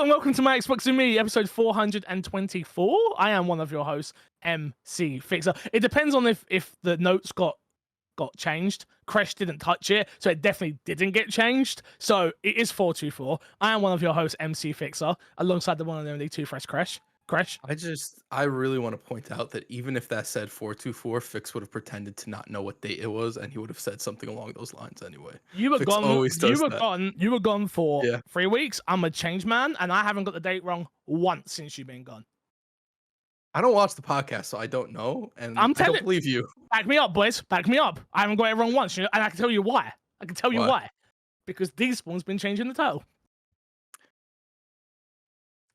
and welcome to My Xbox and Me, episode 424. I am one of your hosts, MC Fixer. It depends on if the notes got changed. Crash didn't touch it, so it definitely didn't get changed. So it is 424. I am one of your hosts, MC Fixer, alongside the one and only Two Fresh Crash. Crash. I really want to point out that even if that said 424, Fix would have pretended to not know what date it was, and he would have said something along those lines anyway. You were Fix gone. always does that. You were gone for Yeah. 3 weeks. I'm a changed man, and I haven't got the date wrong once since you've been gone. I don't watch the podcast, so I don't know, and I don't believe you. Back me up, boys. Back me up. I haven't got it wrong once, and I can tell you why. Because Despawn's been changing the title.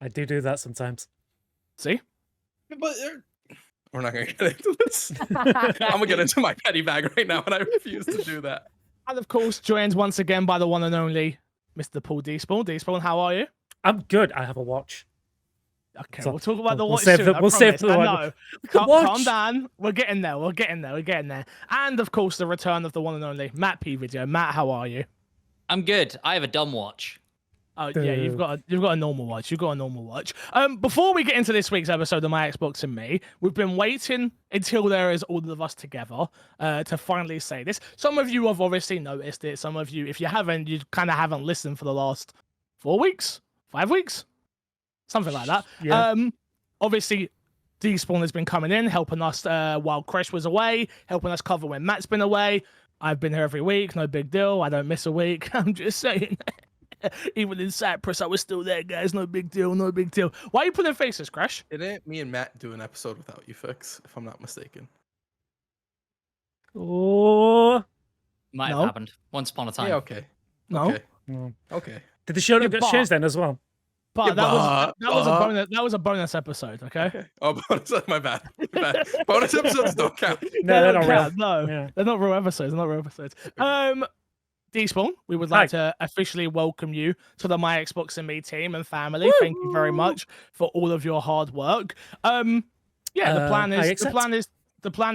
I do that sometimes. See? But we're not gonna get into this. I'm gonna get into my petty bag right now, and I refuse to do that. And of course, joined once again by the one and only Mr. Paul Despawn. Despawn, how are you? I'm good. I have a watch. Okay, So, we'll talk about the we'll watch save soon. we'll save the watch. watch. Calm down. We're getting there. And of course, the return of the one and only Matt P Video. Matt, how are you? I'm good. I have a dumb watch. Oh yeah, you've got a normal watch. Before we get into this week's episode of My Xbox and Me, we've been waiting until there is all of us together to finally say this. Some of you have obviously noticed it. Some of you, if you haven't, you kind of haven't listened for the last 4 weeks, 5 weeks, something like that. Yeah. Obviously, Despawn has been coming in, helping us while Crash was away, helping us cover when Matt's been away. I've been here every week, no big deal. I don't miss a week. I'm just saying. Even in Cyprus, I was still there, guys. No big deal. Why are you putting faces, Crash? Didn't me and Matt do an episode without you, Fix? If I'm not mistaken. Oh. Might have happened once upon a time. Yeah. Okay. No. Okay. No. Okay. Did the show not get changed then as well? But that was a bonus episode, okay? Oh, bonus. My bad. Bonus episodes don't count. No, they're not real. No, Yeah. they're not real episodes. Despawn, we would like to officially welcome you to the My Xbox and Me team and family. Thank you very much for all of your hard work. The plan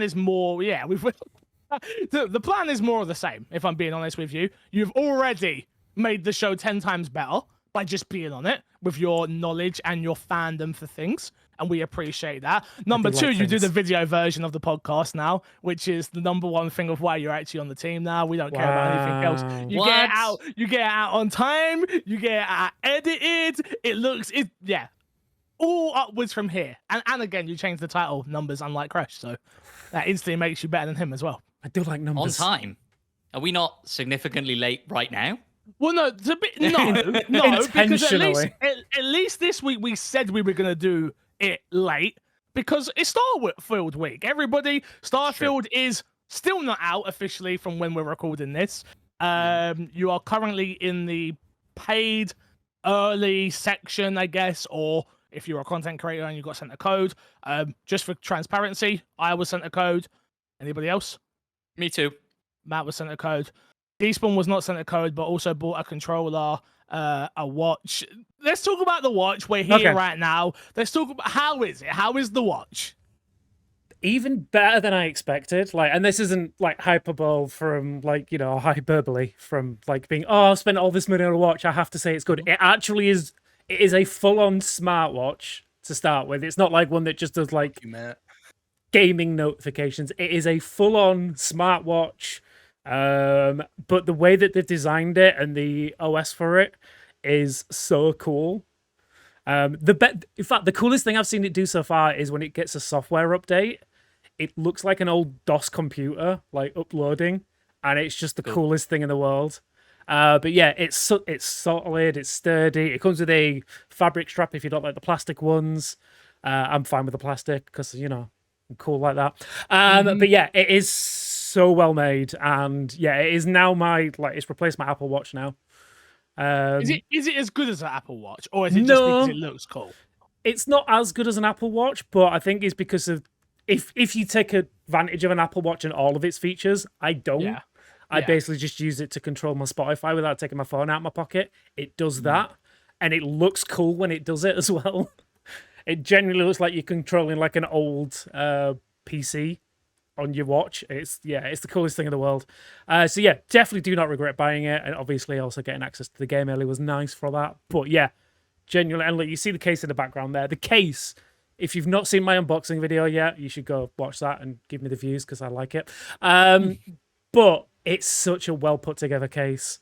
is more. Yeah, the plan is more of the same. If I'm being honest with you, you've already made the show 10 times better by just being on it with your knowledge and your fandom for things. And we appreciate that. Number two, you do the video version of the podcast now, which is the number one thing of why you're actually on the team now. We don't care about anything else. You get it out on time. You get it out edited. All upwards from here. And again, you change the title numbers, unlike Crash, so that instantly makes you better than him as well. I do like numbers. On time. Are we not significantly late right now? Well, no, because at least this week we said we were going to do it late because it's Starfield week. Starfield is still not out officially from when we're recording this. You are currently in the paid early section, I guess, or if you're a content creator and you got sent a code. Just for transparency, I was sent a code. Anybody else? Me too. Matt was sent a code. Despawn was not sent a code, but also bought a controller, a watch. Let's talk about the watch. We're here right now. Let's talk about how is it? How is the watch? Even better than I expected. And this isn't hyperbole from hyperbole from being I spent all this money on a watch. I have to say it's good. It actually is. It is a full-on smartwatch to start with. It's not like one that just does gaming notifications. It is a full-on smartwatch. But the way that they've designed it and the OS for it is so cool. In fact, the coolest thing I've seen it do so far is when it gets a software update. It looks like an old DOS computer, uploading, and it's just the coolest thing in the world. But yeah, it's solid, it's sturdy. It comes with a fabric strap if you don't like the plastic ones. I'm fine with the plastic because I'm cool like that. But yeah, it is so well made, and yeah, it is now it's replaced my Apple Watch now. Is it as good as an Apple Watch, or is it just because it looks cool? It's not as good as an Apple Watch, but I think it's because of if you take advantage of an Apple Watch and all of its features. I don't. Yeah. I basically just use it to control my Spotify without taking my phone out of my pocket. It does that, and it looks cool when it does it as well. It genuinely looks like you're controlling an old PC on your watch. It's the coolest thing in the world. So yeah, definitely do not regret buying it, and obviously also getting access to the game early was nice for that. But yeah, genuinely, and look, you see the case in the background there. The case, if you've not seen my unboxing video yet, you should go watch that and give me the views because I like it. But it's such a well put together case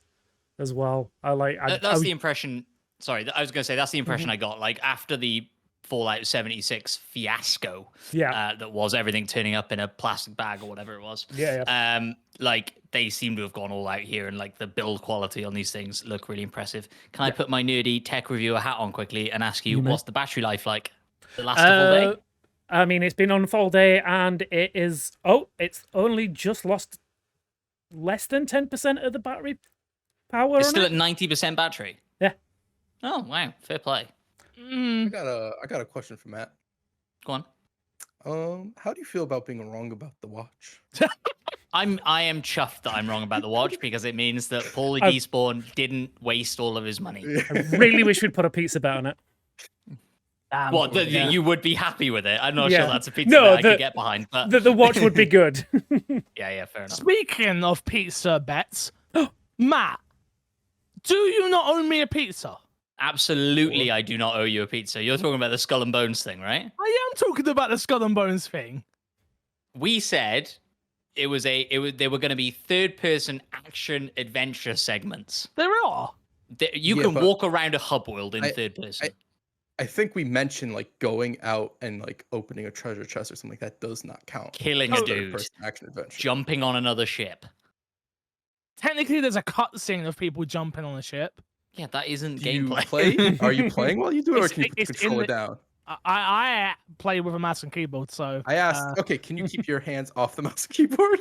as well. That's the impression. Sorry, I was going to say that's the impression I got. Like after the Fallout 76 fiasco, that was everything turning up in a plastic bag or whatever it was. Like they seem to have gone all out here, and like the build quality on these things look really impressive. Can I put my nerdy tech reviewer hat on quickly and ask you what's the battery life like? The last full day? I mean, it's been on full day, and it is. Oh, it's only just lost less than 10% of the battery power. It's still at 90% battery. Yeah. Oh wow, fair play. I got a question for Matt. Go on. How do you feel about being wrong about the watch? I am chuffed that I'm wrong about the watch because it means that Paulie Despawn didn't waste all of his money. I really wish we'd put a pizza bet on it. You would be happy with it. I'm not sure that's a pizza bet I could get behind. But the watch would be good. yeah, fair enough. Speaking of pizza bets, Matt, do you not owe me a pizza? Absolutely, I do not owe you a pizza. You're talking about the Skull and Bones thing, right? I am talking about the Skull and Bones thing. We said they were going to be third-person action adventure segments. There are. You can walk around a hub world in third person. I think we mentioned like going out and like opening a treasure chest or something like that does not count. Killing a dude, action adventure. Jumping on another ship. Technically, there's a cutscene of people jumping on a ship. Yeah, that isn't gameplay. Are you playing while you do it, or can you control it down? I play with a mouse and keyboard, so I asked. Okay, can you keep your hands off the mouse and keyboard?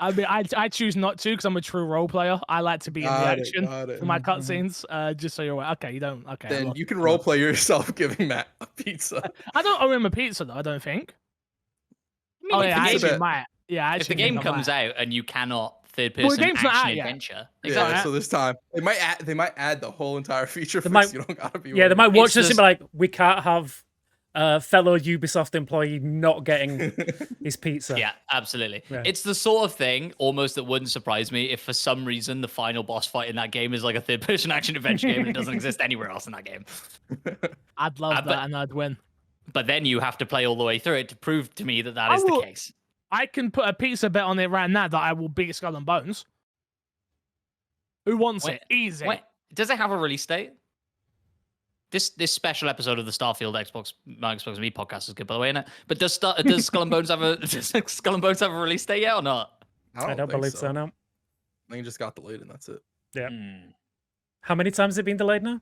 I mean, I choose not to because I'm a true role player. I like to be in the action for my cutscenes. Just so you're aware. Okay, you don't. Okay, then you can role play yourself giving Matt a pizza. I don't owe him a pizza though. I don't think. I mean, I actually might. Yeah, if the game comes out and you cannot third-person action adventure, so this time they might add the whole entire feature. You don't gotta be. Yeah, they might watch this and be like, we can't have fellow Ubisoft employee not getting his pizza. Yeah, absolutely. Yeah. It's the sort of thing almost that wouldn't surprise me if for some reason the final boss fight in that game is like a third-person action adventure game and it doesn't exist anywhere else in that game. I'd love that and I'd win. But then you have to play all the way through it to prove to me that that is the case. I can put a pizza bet on it right now that I will beat Skull and Bones. Who wants it? Easy. Does it have a release date? This special episode of the Starfield My Xbox and Me podcast is good, by the way, isn't it? But does Skull and Bones have a release date yet or not? I don't believe so. No. I think it just got delayed and that's it. Yeah. How many times has it been delayed now?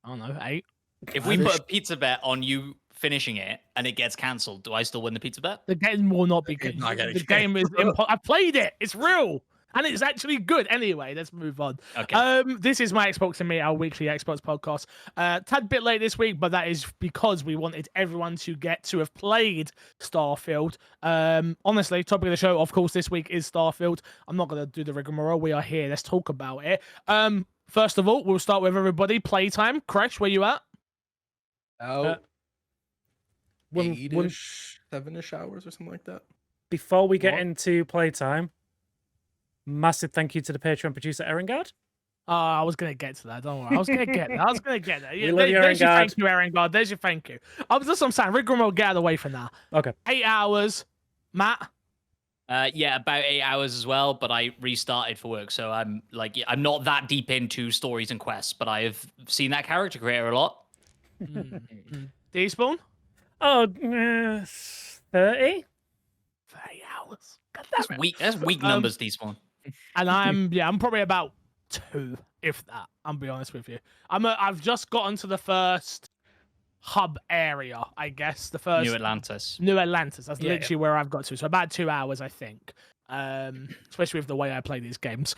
I don't know, 8. If we put a pizza bet on you finishing it and it gets cancelled, do I still win the pizza bet? The game will not be good. The game is I've played it. It's real. And it's actually good. Anyway, let's move on. Okay. This is My Xbox and Me, our weekly Xbox podcast. Tad bit late this week, but that is because we wanted everyone to get to have played Starfield. Honestly, topic of the show, of course, this week is Starfield. I'm not going to do the rigmarole. We are here. Let's talk about it. First of all, we'll start with everybody. Playtime. Crash, where you at? 8-ish, 7-ish hours or something like that. Before we get into playtime, massive thank you to the Patreon producer, Erengard. I was going to get to that. Don't worry. I was going to get there. Yeah, there's your thank you, Erengard. There's your thank you. That's what I'm saying. Rigmarole, get out of the way for now. Okay. 8 hours. Matt? Yeah, about 8 hours as well, but I restarted for work, so I'm not that deep into stories and quests, but I have seen that character creator a lot. Despawn? Oh, 30? 30 hours. That's weak numbers, Despawn. And I'm probably about 2, if that. I'll be honest with you. I've just gotten to the first hub area, I guess. The first New Atlantis. That's literally where I've got to. So about 2 hours, I think. Especially with the way I play these games.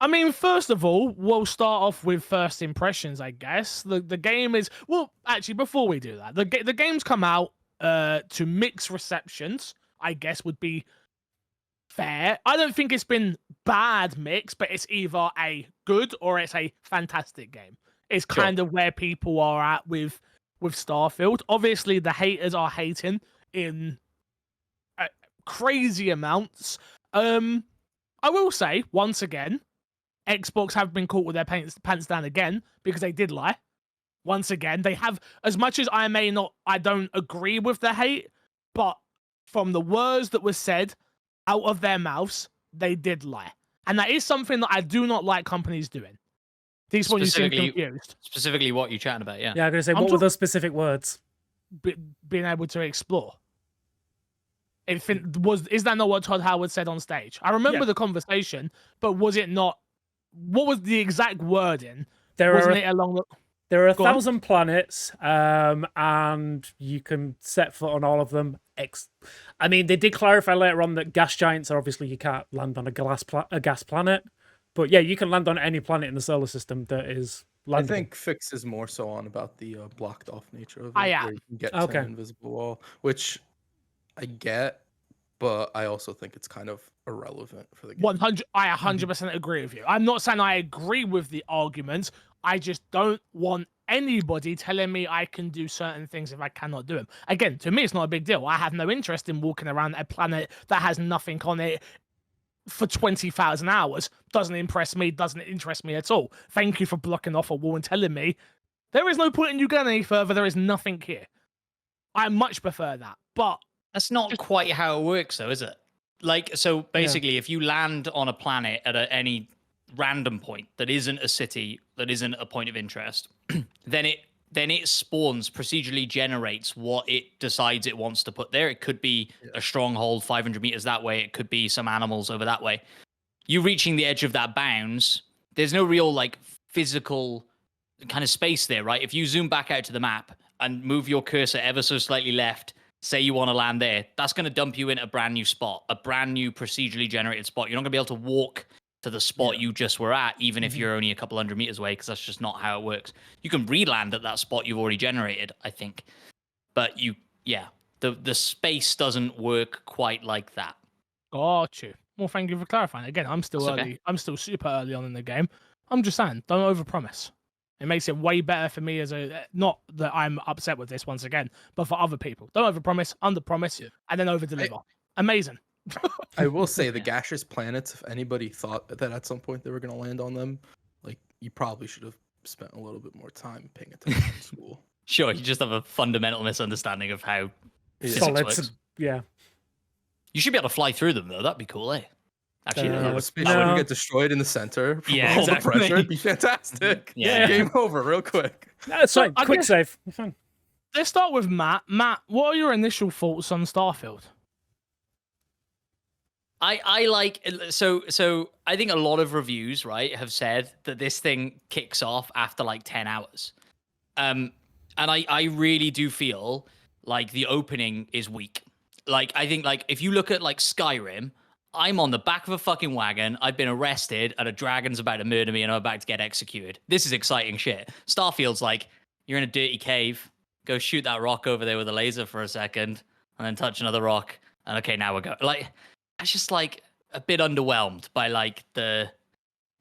I mean, first of all, we'll start off with first impressions, I guess. The game is... Well, actually, before we do that, the game's come out to mixed receptions, I guess would be fair. I don't think it's been bad mix, but it's either a good or it's a fantastic game. It's kind of where people are at with Starfield. Obviously, the haters are hating in crazy amounts. I will say, once again, Xbox have been caught with their pants down again because they did lie. once again, they have, as much as I don't agree with the hate, but from the words that were said out of their mouths, they did lie. And that is something that I do not like companies doing. These point you seem confused. Specifically what you're chatting about, yeah. Yeah, I'm going to say, what were those specific words? Being able to explore. Is that not what Todd Howard said on stage? I remember the conversation, but was it not? What was the exact wording? There are 1,000 planets, and you can set foot on all of them. I mean, they did clarify later on that gas giants are obviously you can't land on a gas planet, but yeah, you can land on any planet in the solar system that is landable. I think Fix is more so on about the blocked off nature of it, where you can get to an invisible wall, which I get, but I also think it's kind of irrelevant for the game. I 100% agree with you. I'm not saying I agree with the arguments. I just don't want anybody telling me I can do certain things if I cannot do them. Again, to me, it's not a big deal. I have no interest in walking around a planet that has nothing on it for 20,000 hours. Doesn't impress me, doesn't interest me at all. Thank you for blocking off a wall and telling me there is no point in you going any further. There is nothing here. I much prefer that, but that's not quite how it works, though, is it? Like, so basically, if you land on a planet at any random point that isn't a city, that isn't a point of interest, then it spawns, procedurally generates what it decides it wants to put there. It could be a stronghold 500 meters that way. It could be some animals over that way. You reaching the edge of that bounds, there's no real like physical kind of space there, right? If you zoom back out to the map and move your cursor ever so slightly left, say you want to land there, that's going to dump you in a brand new spot, a brand new procedurally generated spot. You're not going to be able to walk to the spot you just were at, even if you're only a couple hundred meters away, because that's just not how it works. You can re-land at that spot you've already generated, I think. But the space doesn't work quite like that. Got you. Well, thank you for clarifying. Again, I'm still early. Okay. I'm still super early on in the game. I'm just saying, don't overpromise. It makes it way better for me not that I'm upset with this once again, but for other people. Don't overpromise, underpromise, and then overdeliver. Amazing. I will say the gaseous planets, if anybody thought that at some point they were going to land on them, like, you probably should have spent a little bit more time paying attention in school. Sure, you just have a fundamental misunderstanding of how physics works. Yeah. You should be able to fly through them, though. That'd be cool, eh? Actually, a spaceship would get destroyed in the center from all the pressure. It'd be fantastic. Game over real quick. That's fine. Quick save. Let's start with Matt. Matt, what are your initial thoughts on Starfield? I like so I think a lot of reviews, right, have said that this thing kicks off after like 10 hours. And I really do feel like the opening is weak. Like, I think like if you look at like Skyrim, I'm on the back of a fucking wagon. I've been arrested and a dragon's about to murder me and I'm about to get executed. This is exciting shit. Starfield's like, you're in a dirty cave. Go shoot that rock over there with a laser for a second and then touch another rock. And okay, now we're going. Like, I was just like a bit underwhelmed by like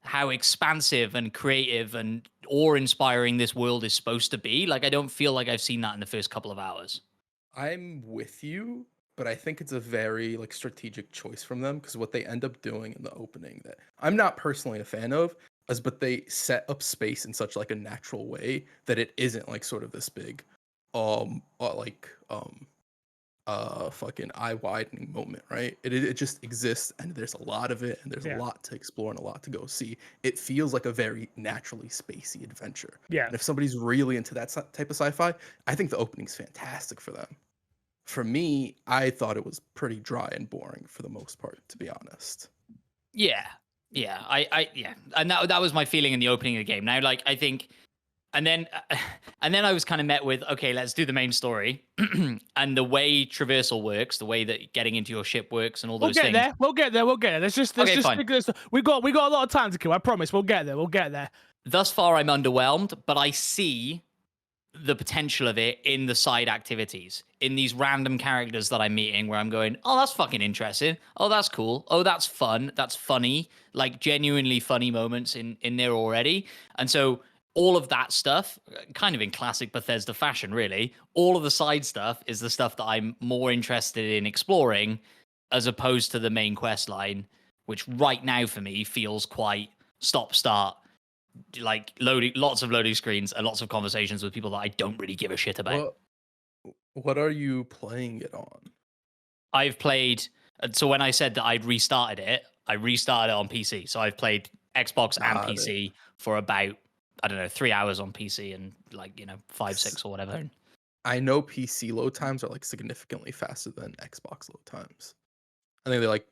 how expansive and creative and awe-inspiring this world is supposed to be. Like, I don't feel like I've seen that in the first couple of hours. I'm with you, but I think it's a very like strategic choice from them, because what they end up doing in the opening that I'm not personally a fan of but they set up space in such like a natural way that it isn't like sort of this big fucking eye-widening moment, right? It just exists, and there's a lot of it, and there's a lot to explore and a lot to go see. It feels like a very naturally spacey adventure. Yeah. And if somebody's really into that type of sci-fi, I think the opening's fantastic for them. For me, I thought it was pretty dry and boring for the most part, to be honest. Yeah. And that was my feeling in the opening of the game. Now, like, I think, and then I was kind of met with, okay, let's do the main story. And the way traversal works, the way that getting into your ship works and all those things. We'll get there. Let's just figure this. We got a lot of time to kill. I promise. We'll get there. Thus far, I'm underwhelmed, but I see the potential of it in the side activities, in these random characters that I'm meeting where I'm going, oh, that's fucking interesting. Oh, that's cool. Oh, that's fun. That's funny. Like genuinely funny moments in there already. And so all of that stuff, kind of in classic Bethesda fashion, really, all of the side stuff is the stuff that I'm more interested in exploring as opposed to the main quest line, which right now for me feels quite stop-start. like lots of loading screens and lots of conversations with people that I don't really give a shit about. What are you playing it on? I've played. So when I said that I restarted it on PC. So I've played Xbox and PC for about, I don't know, 3 hours on PC and like, 5, 6 or whatever. I know PC load times are like significantly faster than Xbox load times. I think they're like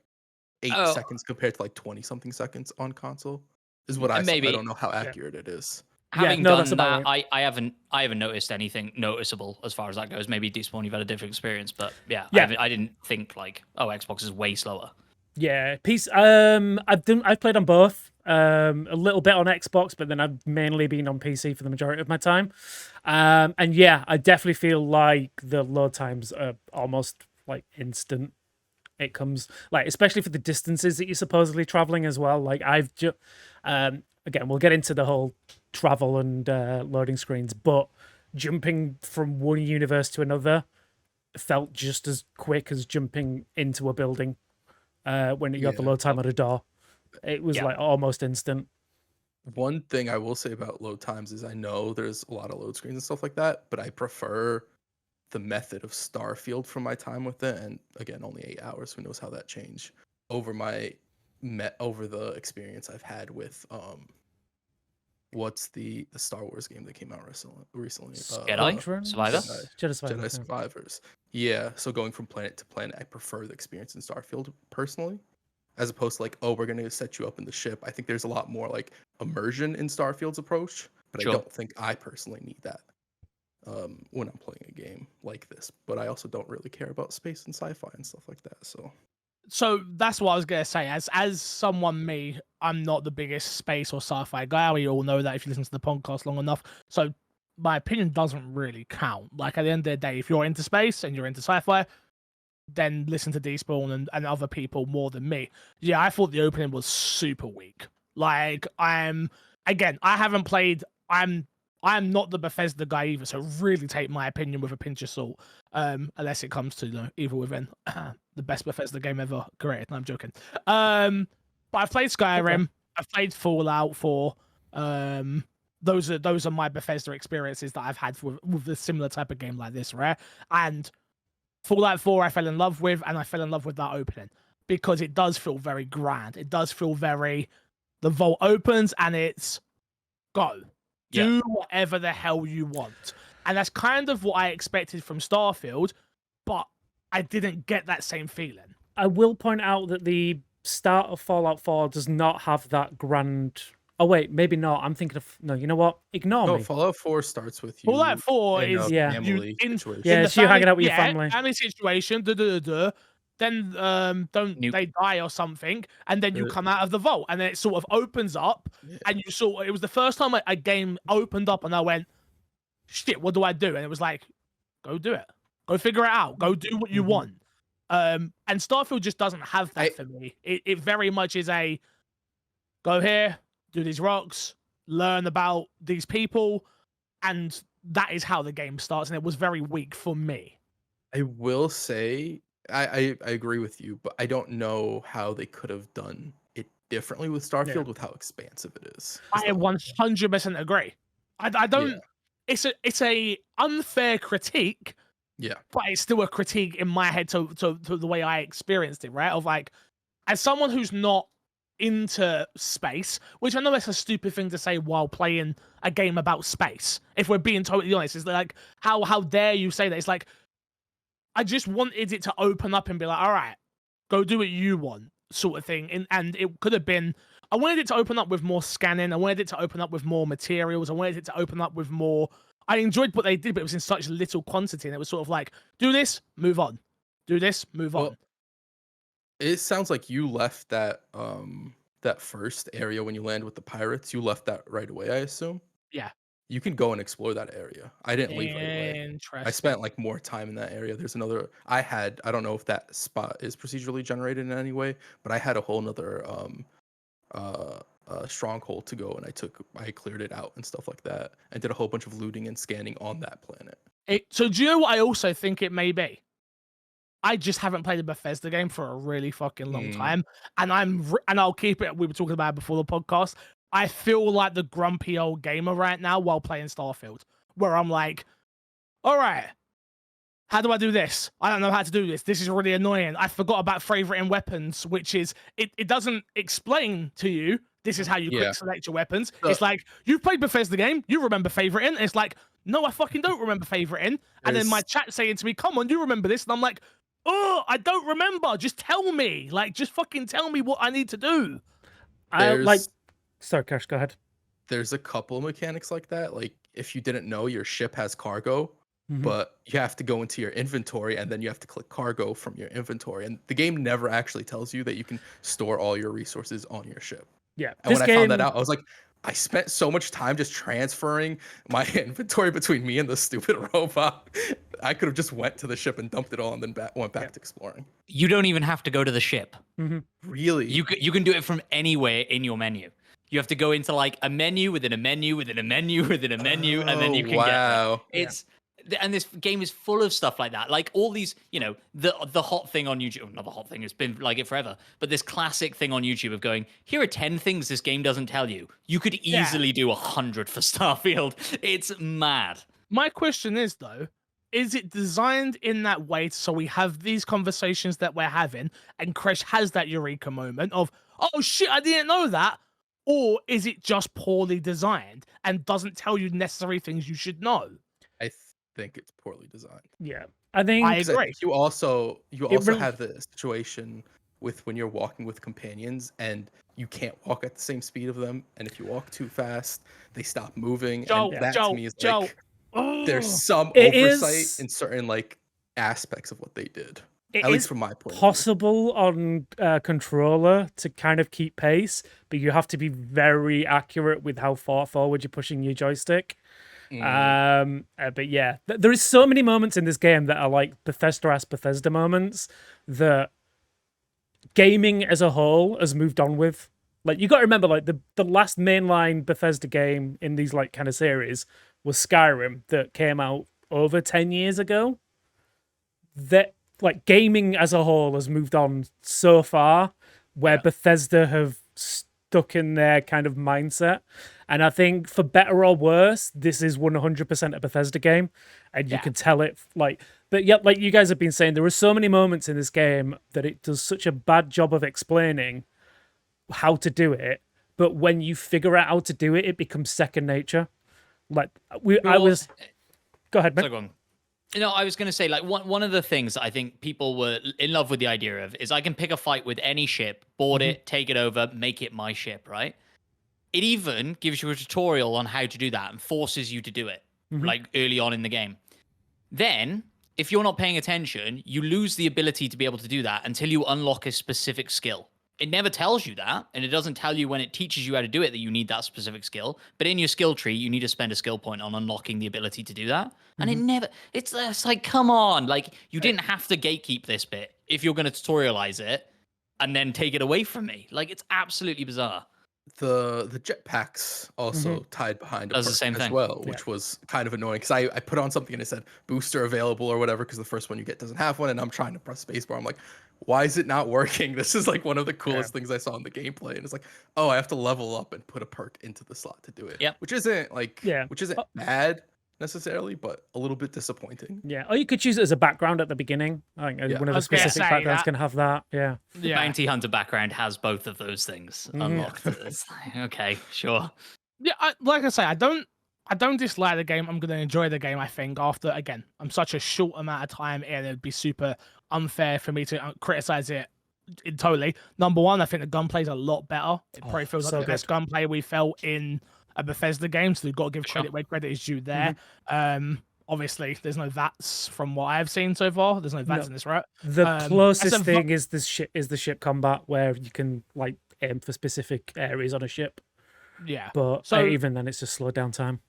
8 seconds compared to like 20 something seconds on console. Is what I saw. I don't know how accurate it is. Having done that, right. I haven't noticed anything noticeable as far as that goes. Maybe Despawn, you've had a different experience, but yeah. I didn't think like, Xbox is way slower. Yeah, I've played on both. A little bit on Xbox, but then I've mainly been on PC for the majority of my time. And yeah, I definitely feel like the load times are almost like instant. It comes like, especially for the distances that you're supposedly traveling as well. Like I've just, again, we'll get into the whole travel and loading screens, but jumping from one universe to another felt just as quick as jumping into a building when you got the load time at a door. It was like almost instant. One thing I will say about load times is I know there's a lot of load screens and stuff like that, but I prefer the method of Starfield from my time with it, and again, only 8 hours. Who knows how that changed over the experience I've had with what's the Star Wars game that came out recently? Jedi Survivors. Yeah, so going from planet to planet, I prefer the experience in Starfield personally, as opposed to like, we're going to set you up in the ship. I think there's a lot more like immersion in Starfield's approach, but I don't think I personally need that when I'm playing a game like this. But I also don't really care about space and sci-fi and stuff like that. So that's what I was gonna say. As someone, I'm not the biggest space or sci-fi guy. We all know that if you listen to the podcast long enough. So my opinion doesn't really count. Like at the end of the day, if you're into space and you're into sci-fi, then listen to Despawn and other people more than me. Yeah, I thought the opening was super weak. Like I haven't played. I'm not the Bethesda guy either, so really take my opinion with a pinch of salt, unless it comes to Evil Within, the best Bethesda game ever created. No, I'm joking. But I've played Skyrim, okay. I've played Fallout 4. Those are my Bethesda experiences that I've had with a similar type of game like this, right? And Fallout 4 I fell in love with, and I fell in love with that opening because it does feel very grand. It does feel very, the vault opens and it's go. Do whatever the hell you want. And that's kind of what I expected from Starfield, but I didn't get that same feeling. I will point out that the start of Fallout 4 does not have that grand... Oh, wait, maybe not. I'm thinking of... No, you know what? Ignore me. Fallout 4 starts with you. Fallout 4 is family situation. It's you hanging out with your family. Family situation, then they die or something, and then you come out of the vault, and then it sort of opens up, and it was the first time a game opened up, and I went, shit, what do I do? And it was like, go do it. Go figure it out. Go do what you want. And Starfield just doesn't have that for me. It very much is a, go here, do these rocks, learn about these people, and that is how the game starts, and it was very weak for me. I will say... I agree with you, but I don't know how they could have done it differently with Starfield with how expansive it is. I 100% agree. I don't. Yeah. It's a unfair critique. Yeah, but it's still a critique in my head to the way I experienced it. Right, of like, as someone who's not into space, which I know that's a stupid thing to say while playing a game about space. If we're being totally honest, it's like how dare you say that? It's like, I just wanted it to open up and be like, all right, go do what you want, sort of thing. And it could have been, I wanted it to open up with more scanning. I wanted it to open up with more materials. I wanted it to open up with more. I enjoyed what they did, but it was in such little quantity. And it was sort of like, do this, move on. Do this, move on. It sounds like you left that first area when you land with the pirates. You left that right away, I assume? Yeah. You can go and explore that area. I didn't leave right away. Interesting. I spent like more time in that area. There's another. I don't know if that spot is procedurally generated in any way, but I had a whole nother stronghold to go, and I cleared it out and stuff like that, and did a whole bunch of looting and scanning on that planet. So do you know what I also think it may be? I just haven't played a Bethesda game for a really fucking long time, and I'll keep it. We were talking about it before the podcast. I feel like the grumpy old gamer right now while playing Starfield, where I'm like, all right, how do I do this? I don't know how to do this. This is really annoying. I forgot about favoriting weapons, which is, it doesn't explain to you, this is how you quick select your weapons. It's like, you've played Bethesda game, you remember favoriting. It's like, no, I fucking don't remember favoriting. And then my chat saying to me, come on, you remember this? And I'm like, oh, I don't remember. Just tell me. Like, just fucking tell me what I need to do. Sorry, Cash, go ahead. There's a couple of mechanics like that. Like, if you didn't know, your ship has cargo, but you have to go into your inventory and then you have to click cargo from your inventory. And the game never actually tells you that you can store all your resources on your ship. Yeah. And when I found that out, I was like, I spent so much time just transferring my inventory between me and the stupid robot. I could have just went to the ship and dumped it all and then went back to exploring. You don't even have to go to the ship. Really? You can do it from anywhere in your menu. You have to go into like a menu within a menu within a menu within a menu, and then you can get there. It's and this game is full of stuff like that. Like all these, you know, the hot thing on YouTube, not the hot thing, it's been like it forever, but this classic thing on YouTube of going, here are 10 things this game doesn't tell you. You could easily do 100 for Starfield. It's mad. My question is, though, is it designed in that way so we have these conversations that we're having and Kresh has that eureka moment of, oh shit, I didn't know that? Or is it just poorly designed and doesn't tell you necessary things you should know? I think it's poorly designed. Yeah, I think I agree. You also have the situation with when you're walking with companions and you can't walk at the same speed of them, and if you walk too fast, they stop moving. Joe, and that Joe, to me is Joe. like there's some It oversight is- in certain like aspects of what they did. It At least is from my point of view. possible on controller to kind of keep pace, but you have to be very accurate with how far forward you're pushing your joystick. But yeah, there is so many moments in this game that are like Bethesda moments that gaming as a whole has moved on with. Like, you got to remember, like the last mainline Bethesda game in these like kind of series was Skyrim, that came out over 10 years ago. That like gaming as a whole has moved on so far, where Bethesda have stuck in their kind of mindset. And I think for better or worse, this is 100% a Bethesda game, and you can tell it like. But yeah, like you guys have been saying, there are so many moments in this game that it does such a bad job of explaining how to do it. But when you figure out how to do it, it becomes second nature. Like go ahead, man. Sorry, go on. No, I was going to say, like, one of the things that I think people were in love with the idea of is I can pick a fight with any ship, board it, take it over, make it my ship, right? It even gives you a tutorial on how to do that and forces you to do it, like, early on in the game. Then, if you're not paying attention, you lose the ability to be able to do that until you unlock a specific skill. It never tells you that, and it doesn't tell you when it teaches you how to do it that you need that specific skill. But in your skill tree, you need to spend a skill point on unlocking the ability to do that. And it never, it's like, come on, like, you didn't have to gatekeep this bit if you're going to tutorialize it and then take it away from me. Like, it's absolutely bizarre. The jetpacks also tied behind a Does the perk same as thing. well, which was kind of annoying because I put on something and it said booster available or whatever because the first one you get doesn't have one, and I'm trying to press spacebar. I'm like, why is it not working? This is like one of the coolest things I saw in the gameplay, and it's like, oh, I have to level up and put a perk into the slot to do it. Yep. Which isn't bad necessarily, but a little bit disappointing. Yeah, or you could choose it as a background at the beginning. I think one of the specific backgrounds can have that. Yeah. The bounty hunter background has both of those things unlocked. It's like, okay, sure. Yeah, like I say, I don't dislike the game. I'm going to enjoy the game, I think, after, again, I'm such a short amount of time in, it'd be super unfair for me to criticize it totally. Number one, I think the gunplay is a lot better. It probably feels like the best gunplay we felt in a Bethesda game, so we've got to give credit where credit is due there. Obviously, there's no VATS from what I've seen so far. There's no VATS in this, right? The closest thing is the ship combat, where you can like aim for specific areas on a ship. Yeah. But so, even then, it's just slowed down time.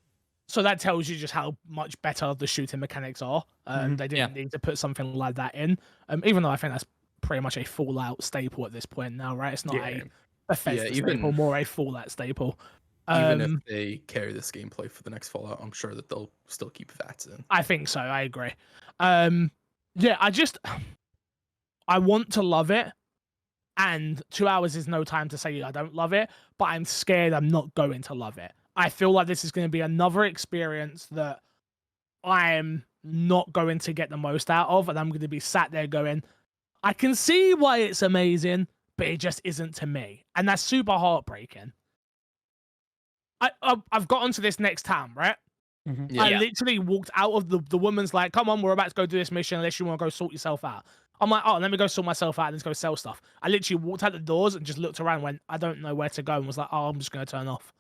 So that tells you just how much better the shooting mechanics are. They didn't need to put something like that in. Even though I think that's pretty much a Fallout staple at this point now, right? It's not a Bethesda staple, more a Fallout staple. Even if they carry this gameplay for the next Fallout, I'm sure that they'll still keep VATS in. I think so. I agree. I want to love it. and 2 hours is no time to say I don't love it, but I'm scared I'm not going to love it. I feel like this is going to be another experience that I'm not going to get the most out of, and I'm going to be sat there going, I can see why it's amazing, but it just isn't to me. And that's super heartbreaking. I've gotten to this next town, right? Mm-hmm. I literally walked out of the woman's like, come on, we're about to go do this mission unless you want to go sort yourself out. I'm like, oh, let me go sort myself out and let's go sell stuff. I literally walked out the doors and just looked around and went, I don't know where to go, and was like, oh, I'm just going to turn off.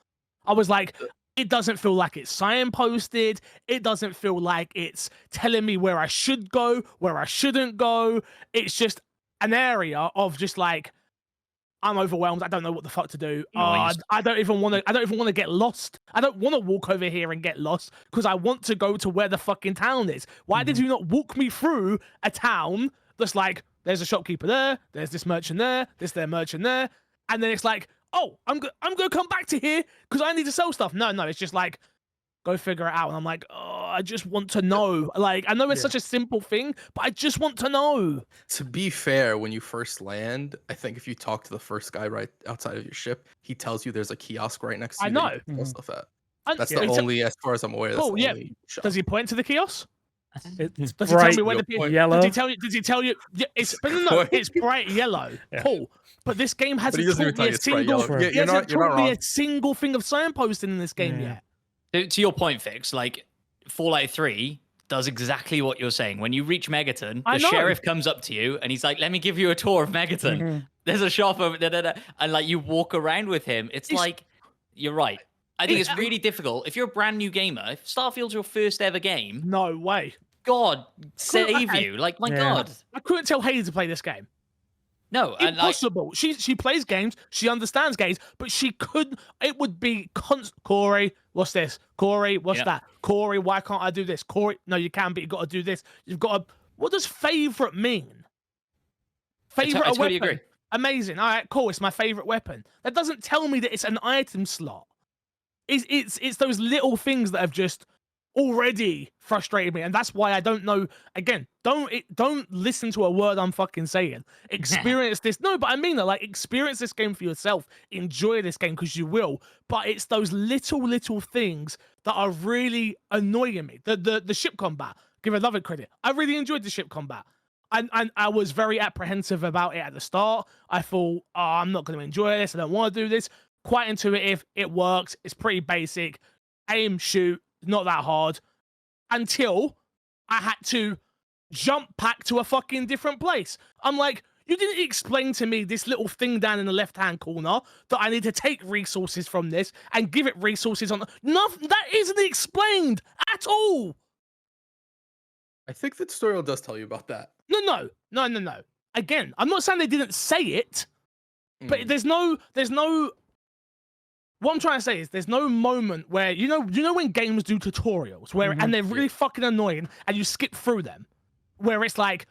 I was like, it doesn't feel like it's signposted. It doesn't feel like it's telling me where I should go, where I shouldn't go. It's just an area of just like, I'm overwhelmed. I don't know what the fuck to do. I don't even want to get lost. I don't want to walk over here and get lost because I want to go to where the fucking town is. Why did you not walk me through a town that's like, there's a shopkeeper there, there's this merchant there, their merchant there, and then it's like, oh, I'm gonna come back to here because I need to sell stuff. No, it's just like, go figure it out. And I'm like, oh, I just want to know. Like, I know it's such a simple thing, but I just want to know. To be fair, when you first land, I think if you talk to the first guy right outside of your ship, he tells you there's a kiosk right next to you. I know. That you can sell stuff at. That's the only, as far as I'm aware. That's the only shop. Does he point to the kiosk? It's does bright he tell me where the yellow. Did he tell you? Yeah, it's bright yellow. Yeah. Cool. But this game hasn't taught me a single. He hasn't taught me a single thing of signposting in this game yet. To your point, Fix, like Fallout 3 does exactly what you're saying. When you reach Megaton, the sheriff comes up to you and he's like, let me give you a tour of Megaton. There's a shop over there, and like you walk around with him. It's like, you're right. I think it's really difficult. If you're a brand new gamer, if Starfield's your first ever game, no way. God save you. Like, my God. I couldn't tell Haley to play this game. No, impossible. She plays games, she understands games, but she couldn't. It would be Corey, what's this? Corey, what's that? Corey, why can't I do this? Corey, no, you can, but you got to do this. You've got to. What does favorite mean? Favorite I weapon. totally agree. Amazing. All right, cool. It's my favorite weapon. That doesn't tell me that it's an item slot. It's those little things that have just already frustrated me, and that's why I don't know. Again, don't listen to a word I'm fucking saying. Experience this. No, but I mean that. Like, experience this game for yourself. Enjoy this game because you will. But it's those little things that are really annoying me. The ship combat. Give another credit. I really enjoyed the ship combat. And I was very apprehensive about it at the start. I thought, oh, I'm not going to enjoy this. I don't want to do this. Quite intuitive. It works. It's pretty basic. Aim, shoot. Not that hard. Until I had to jump back to a fucking different place. I'm like, you didn't explain to me this little thing down in the left-hand corner that I need to take resources from this and give it resources on. Nothing that isn't explained at all. I think the tutorial does tell you about that. No. Again, I'm not saying they didn't say it, but there's no. What I'm trying to say is there's no moment where you know when games do tutorials where and they're really fucking annoying and you skip through them, where it's like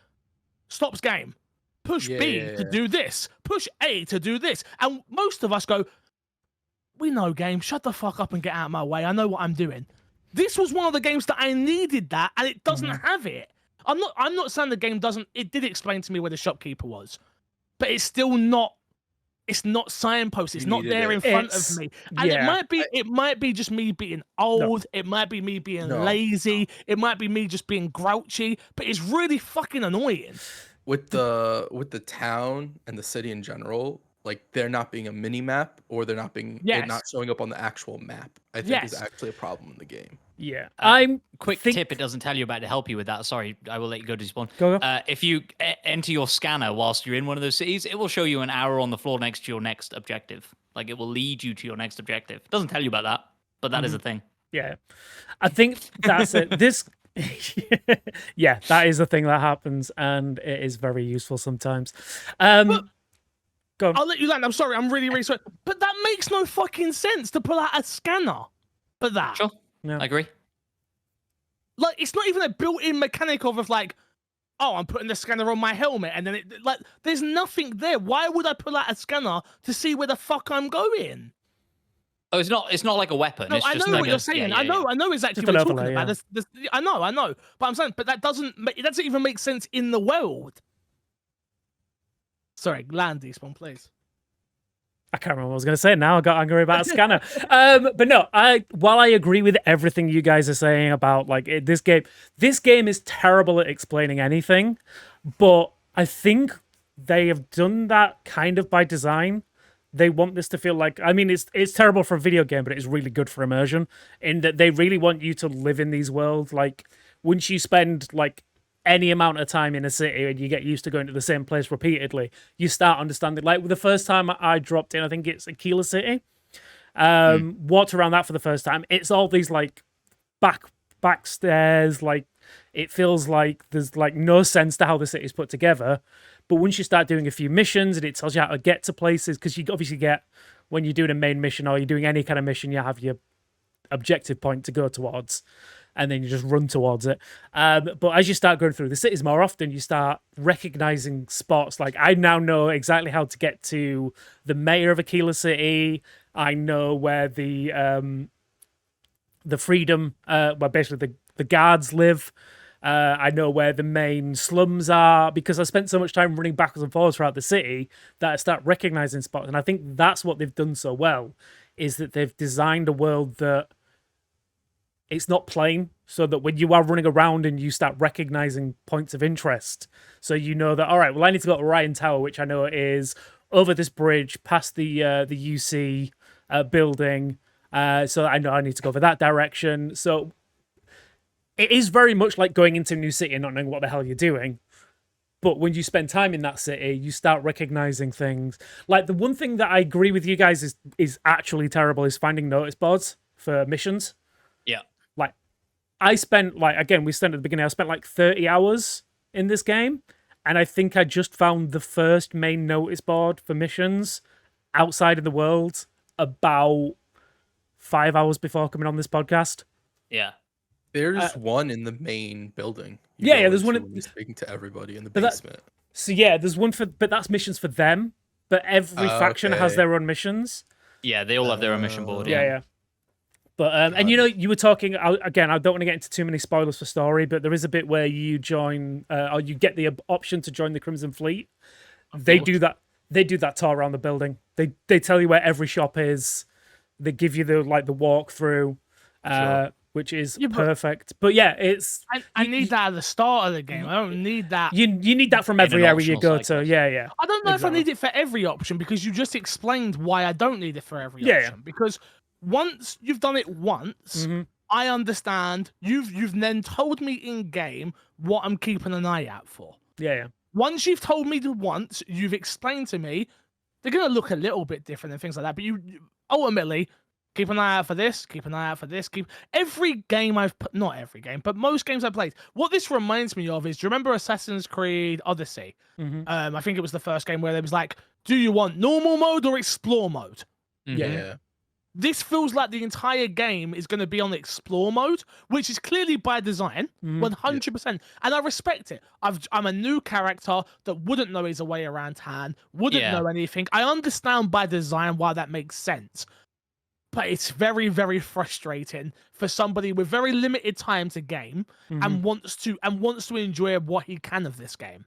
stops game, push B to do this, push A to do this, and most of us go, we know game, shut the fuck up and get out of my way. I know what I'm doing. This was one of the games that I needed that, and it doesn't have it. I'm not saying the game doesn't. It did explain to me where the shopkeeper was, but it's still not. It's not signpost. It's not there in front of me. And it might be just me being old. No. It might be me being lazy. It might be me just being grouchy. But it's really fucking annoying. With the town and the city in general, like there not being a mini map or they're not being they're not showing up on the actual map, I think is actually a problem in the game. Yeah. Quick tip, it doesn't tell you about to help you with that. Sorry, I will let you go to spawn. Go. If you enter your scanner whilst you're in one of those cities, it will show you an arrow on the floor next to your next objective. Like it will lead you to your next objective. It doesn't tell you about that, but that is a thing. Yeah. I think that's it. Yeah, that is a thing that happens, and it is very useful sometimes. Go on. I'll let you land. I'm sorry. I'm really sorry. But that makes no fucking sense to pull out a scanner for that. Sure. Yeah. I agree. Like, it's not even a built-in mechanic of like, oh, I'm putting the scanner on my helmet, and then there's nothing there. Why would I pull out a scanner to see where the fuck I'm going? Oh, it's not like a weapon. No, it's I just know like what you're saying. I know exactly what you're talking about. I know. But I'm saying, but it doesn't even make sense in the world. Sorry, land despawn, please. I can't remember what I was going to say now. I got angry about a scanner. But no, while I agree with everything you guys are saying about like this game is terrible at explaining anything, but I think they have done that kind of by design. They want this to feel like, I mean, it's terrible for a video game, but it's really good for immersion in that they really want you to live in these worlds. Like once you spend like any amount of time in a city and you get used to going to the same place repeatedly, you start understanding. Like the first time I dropped in, I think it's Aquila City, walked around that for the first time. It's all these like back stairs, like it feels like there's like no sense to how the city's put together. But once you start doing a few missions and it tells you how to get to places, because you obviously get, when you're doing a main mission or you're doing any kind of mission, you have your objective point to go towards, and then you just run towards it. But as you start going through the cities more often, you start recognizing spots. Like I now know exactly how to get to the mayor of Aquila City. I know where the freedom, well, basically the guards live. I know where the main slums are because I spent so much time running backwards and forwards throughout the city that I start recognizing spots. And I think that's what they've done so well, is that they've designed a world that it's not plain, so that when you are running around and you start recognizing points of interest, so you know that, all right, well, I need to go to Orion Tower, which I know is over this bridge, past the UC building, so I know I need to go over that direction. So it is very much like going into a new city and not knowing what the hell you're doing. But when you spend time in that city, you start recognizing things. Like the one thing that I agree with you guys is actually terrible is finding notice boards for missions. Yeah. Like I spent we spent at the beginning, I spent like 30 hours in this game. And I think I just found the first main notice board for missions outside of the world about 5 hours before coming on this podcast. Yeah. There's one in the main building. There's one. When you're speaking to everybody in the basement. There's one but that's missions for them. But every faction has their own missions. Yeah, they all have their own mission board. Yeah. But and you know, you were talking again. I don't want to get into too many spoilers for story, but there is a bit where you join, or you get the option to join the Crimson Fleet. They do that. They do that tour around the building. They tell you where every shop is. They give you the walkthrough. Sure. Which is perfect. But yeah, it's... I need that at the start of the game. I don't need that... You need that from every area you go to. Yeah. I don't know if I need it for every option, because you just explained why I don't need it for every option. Yeah. Because once you've done it once, I understand. You've then told me in-game what I'm keeping an eye out for. Yeah. Once you've told me once, you've explained to me, they're going to look a little bit different and things like that. But you ultimately... keep an eye out for this, keep an eye out for this, every game I've put, not every game, but most games I've played. What this reminds me of is, do you remember Assassin's Creed Odyssey? I think it was the first game where there was like, do you want normal mode or explore mode? Yeah. This feels like the entire game is going to be on explore mode, which is clearly by design, 100%. And I respect it. I'm a new character that wouldn't know his way around town, wouldn't know anything. I understand by design why that makes sense. But it's very, very frustrating for somebody with very limited time to game and wants to enjoy what he can of this game.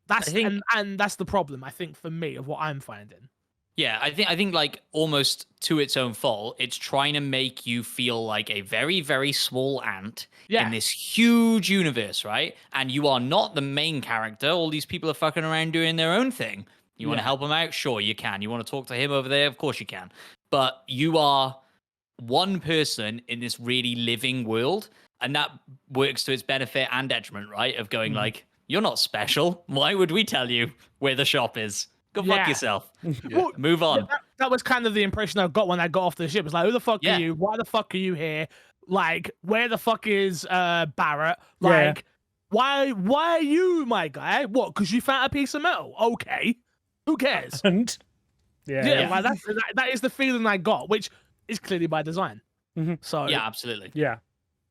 And that's the problem, I think, for me, of what I'm finding. Yeah, I think like almost to its own fault, it's trying to make you feel like a very, very small ant in this huge universe, right? And you are not the main character. All these people are fucking around doing their own thing. You want to help him out? Sure, you can. You want to talk to him over there? Of course you can. But you are one person in this really living world, and that works to its benefit and detriment, right? Of going like, you're not special. Why would we tell you where the shop is? Go fuck yourself. Well, move on. That was kind of the impression I got when I got off the ship. It's like, who the fuck are you? Why the fuck are you here? Like, where the fuck is Barrett? Like, why are you my guy? What? Because you found a piece of metal? Okay. Who cares? And like that is the feeling I got, which is clearly by design. So yeah, absolutely. Yeah,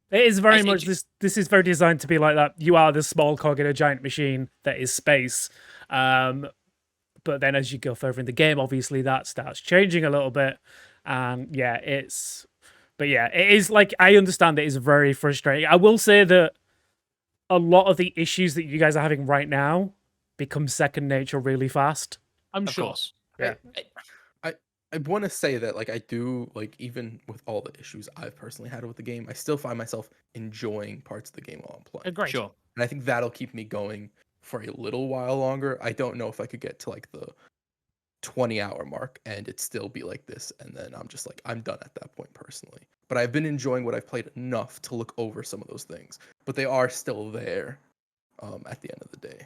it is very much this is very designed to be like that. You are the small cog in a giant machine that is space. But then as you go further in the game, obviously that starts changing a little bit. And it is like, I understand it is very frustrating. I will say that a lot of the issues that you guys are having right now becomes second nature really fast. I'm Of sure. course. Yeah. I want to say that like I do like even with all the issues I've personally had with the game, I still find myself enjoying parts of the game while I'm playing. Agreed. Sure. And I think that'll keep me going for a little while longer. I don't know if I could get to like the 20-hour mark and it still be like this, and then I'm just like I'm done at that point personally. But I've been enjoying what I've played enough to look over some of those things, but they are still there at the end of the day.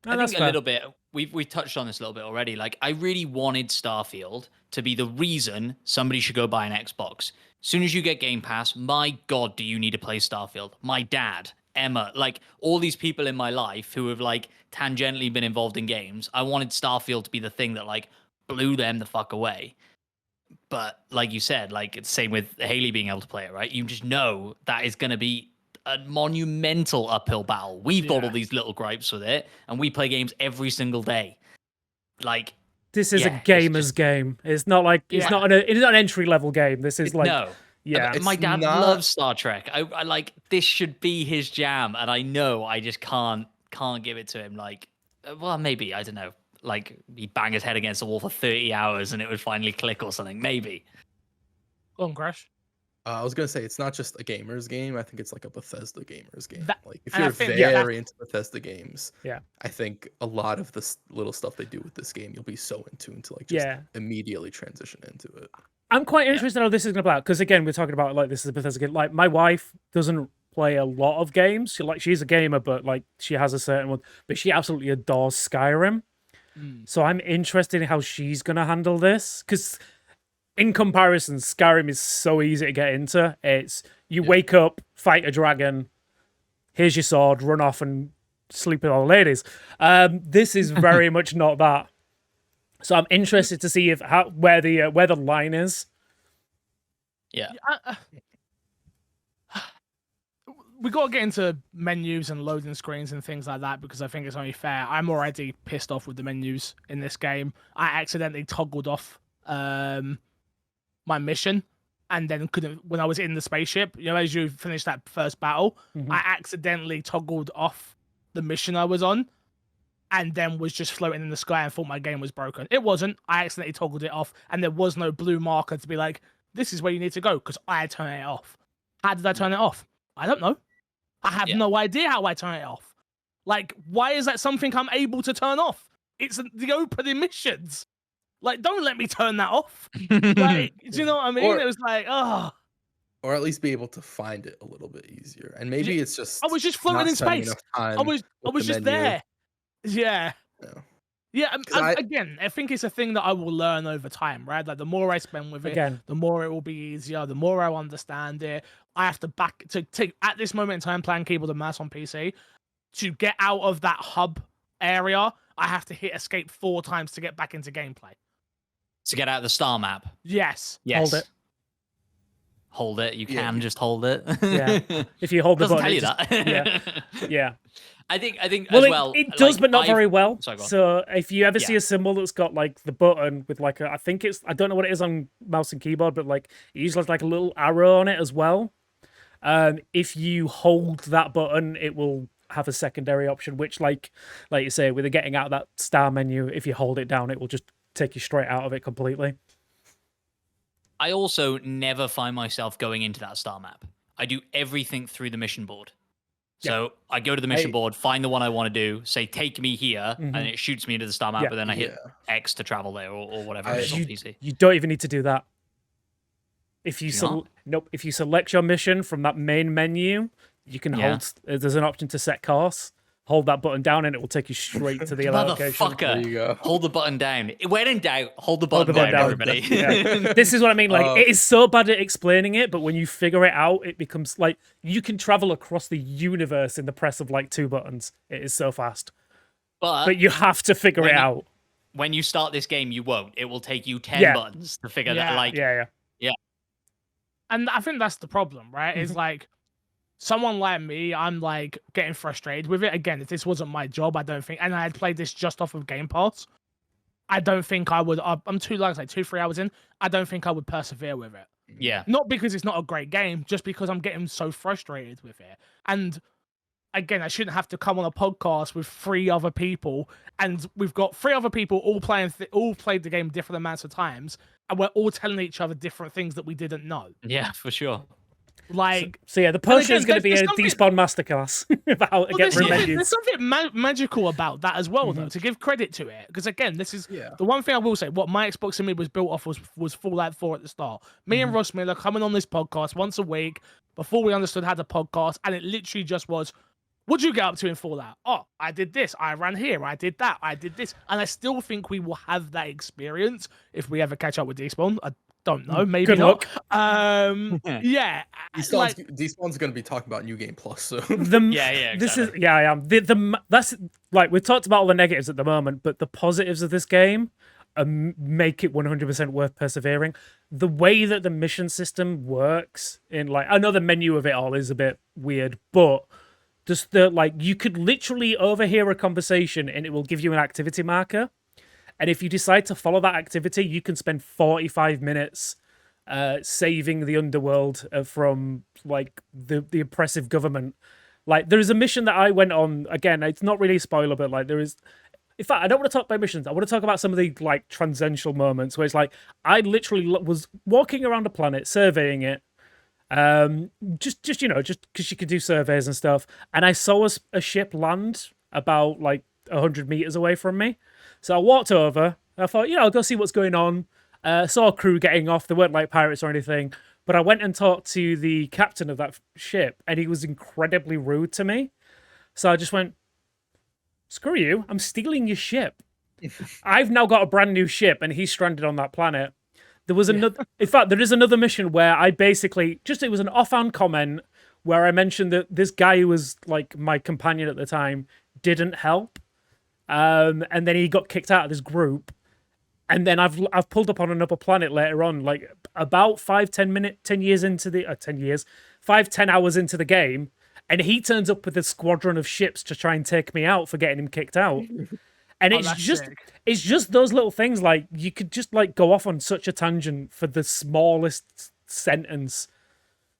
I think a little bit, we touched on this a little bit already. Like, I really wanted Starfield to be the reason somebody should go buy an Xbox. As soon as you get Game Pass, my God, do you need to play Starfield? My dad, Emma, like all these people in my life who have like tangentially been involved in games. I wanted Starfield to be the thing that like blew them the fuck away. But like you said, like it's the same with Haley being able to play it, right? You just know that is going to be a monumental uphill battle. We've got all these little gripes with it, and we play games every single day. Like this is a gamer's game. It's not like it's not an entry level game. This is like My dad loves Star Trek. I like this should be his jam, and I know I just can't give it to him. Like, well, maybe I don't know. Like he'd bang his head against the wall for 30 hours, and it would finally click or something. Maybe. Go on, Crash. I was gonna say it's not just a gamer's game. I think it's like a Bethesda gamer's game. Like if and you're I think, very into Bethesda games, yeah, I think a lot of the little stuff they do with this game, you'll be so in tune to like just immediately transition into it. I'm quite interested in how this is gonna play out because again, we're talking about like this is a Bethesda game. Like my wife doesn't play a lot of games. She's a gamer, but like she has a certain one. But she absolutely adores Skyrim. So I'm interested in how she's gonna handle this because. In comparison, Skyrim is so easy to get into. It's you wake up, fight a dragon, here's your sword, run off and sleep with all the ladies. This is very much not that. So I'm interested to see where the line is. Yeah. We got to get into menus and loading screens and things like that because I think it's only fair. I'm already pissed off with the menus in this game. I accidentally toggled off my mission and then couldn't when I was in the spaceship, you know, as you finish that first battle, I accidentally toggled off the mission I was on and then was just floating in the sky and thought my game was broken. It wasn't. I accidentally toggled it off and there was no blue marker to be like, this is where you need to go because I turned it off. How did I turn it off? I don't know. I have no idea how I turn it off. Like, why is that something I'm able to turn off? It's the opening missions. Like, don't let me turn that off. Like, do you know what I mean? It was like, oh. Or at least be able to find it a little bit easier. And maybe it's just I was just floating in space. I was just there. Yeah. Yeah. Again, I think it's a thing that I will learn over time, right? Like the more I spend with it, the more it will be easier. The more I understand it. I have to take at this moment in time playing keyboard and mouse on PC to get out of that hub area. I have to hit escape 4 times to get back into gameplay. To get out of the star map. Yes. Hold it. You can just hold it. Yeah. If you hold the button, tell you that. Yeah. I think it does, like, but not very well. Sorry, so if you ever see a symbol that's got like the button with like I don't know what it is on mouse and keyboard, but like it usually has like a little arrow on it as well. If you hold that button, it will have a secondary option, which like you say, with getting out of that star menu, if you hold it down, it will just take you straight out of it completely. I also never find myself going into that star map. I do everything through the mission board. So I go to the mission board, find the one I want to do, say, take me here, and it shoots me into the star map, but then I hit X to travel there or whatever it is on PC. You don't even need to do that. If you if you select your mission from that main menu, you can hold. There's an option to set course. Hold that button down, and it will take you straight to the location. Motherfucker! There you go. Hold the button down. When in doubt, hold the button down, everybody. This is what I mean. Like it is so bad at explaining it, but when you figure it out, it becomes like you can travel across the universe in the press of like 2 buttons. It is so fast. But you have to figure it out. When you start this game, you won't. It will take you 10 buttons to figure that. Like yeah. And I think that's the problem, right? It's like someone like me, I'm like getting frustrated with it. Again, if this wasn't my job, I don't think, and I had played this just off of Game Pass, I don't think I would. I'm 2-3 hours in. I don't think I would persevere with it. Yeah. Not because it's not a great game, just because I'm getting so frustrated with it. And again, I shouldn't have to come on a podcast with 3 other people, and we've got 3 other people all all played the game different amounts of times, and we're all telling each other different things that we didn't know. Yeah, for sure. Like, so yeah, the potion is going to be a despawn masterclass about how to get through menus. There's something magical about that as well, though, to give credit to it. Because again, this is the one thing I will say. What my Xbox and me was built off was Fallout 4 at the start. Me and Ross Miller coming on this podcast once a week before we understood how to podcast, and it literally just was, what'd you get up to in Fallout? Oh, I did this. I ran here. I did that. I did this. And I still think we will have that experience if we ever catch up with Despawn. I don't know. Maybe Good not. luck. Yeah. Despawn's going to be talking about New Game Plus soon. Exactly. This is I am. That's like, we've talked about all the negatives at the moment, but the positives of this game make it 100% worth persevering. The way that the mission system works in, like, I know the menu of it all is a bit weird, but just the, like, you could literally overhear a conversation and it will give you an activity marker. And if you decide to follow that activity, you can spend 45 minutes saving the underworld from, like, the oppressive government. Like, there is a mission that I went on, again, it's not really a spoiler, but, like, there is... In fact, I don't want to talk about missions. I want to talk about some of the, like, transcendental moments where it's like, I literally was walking around a planet, surveying it, just you know, just because you could do surveys and stuff, and I saw a ship land about, like, 100 meters away from me. So I walked over. I thought, I'll go see what's going on. Saw a crew getting off. They weren't like pirates or anything. But I went and talked to the captain of that ship, and he was incredibly rude to me. So I just went, screw you. I'm stealing your ship. I've now got a brand new ship, and he's stranded on that planet. There was another... In fact, there is another mission where I basically... it was an offhand comment where I mentioned that this guy who was, like, my companion at the time didn't help. And then he got kicked out of this group, and then I've pulled up on another planet later on, like about 10 years into the 10 hours into the game, and he turns up with a squadron of ships to try and take me out for getting him kicked out. And it's just those little things, like, you could just, like, go off on such a tangent for the smallest sentence.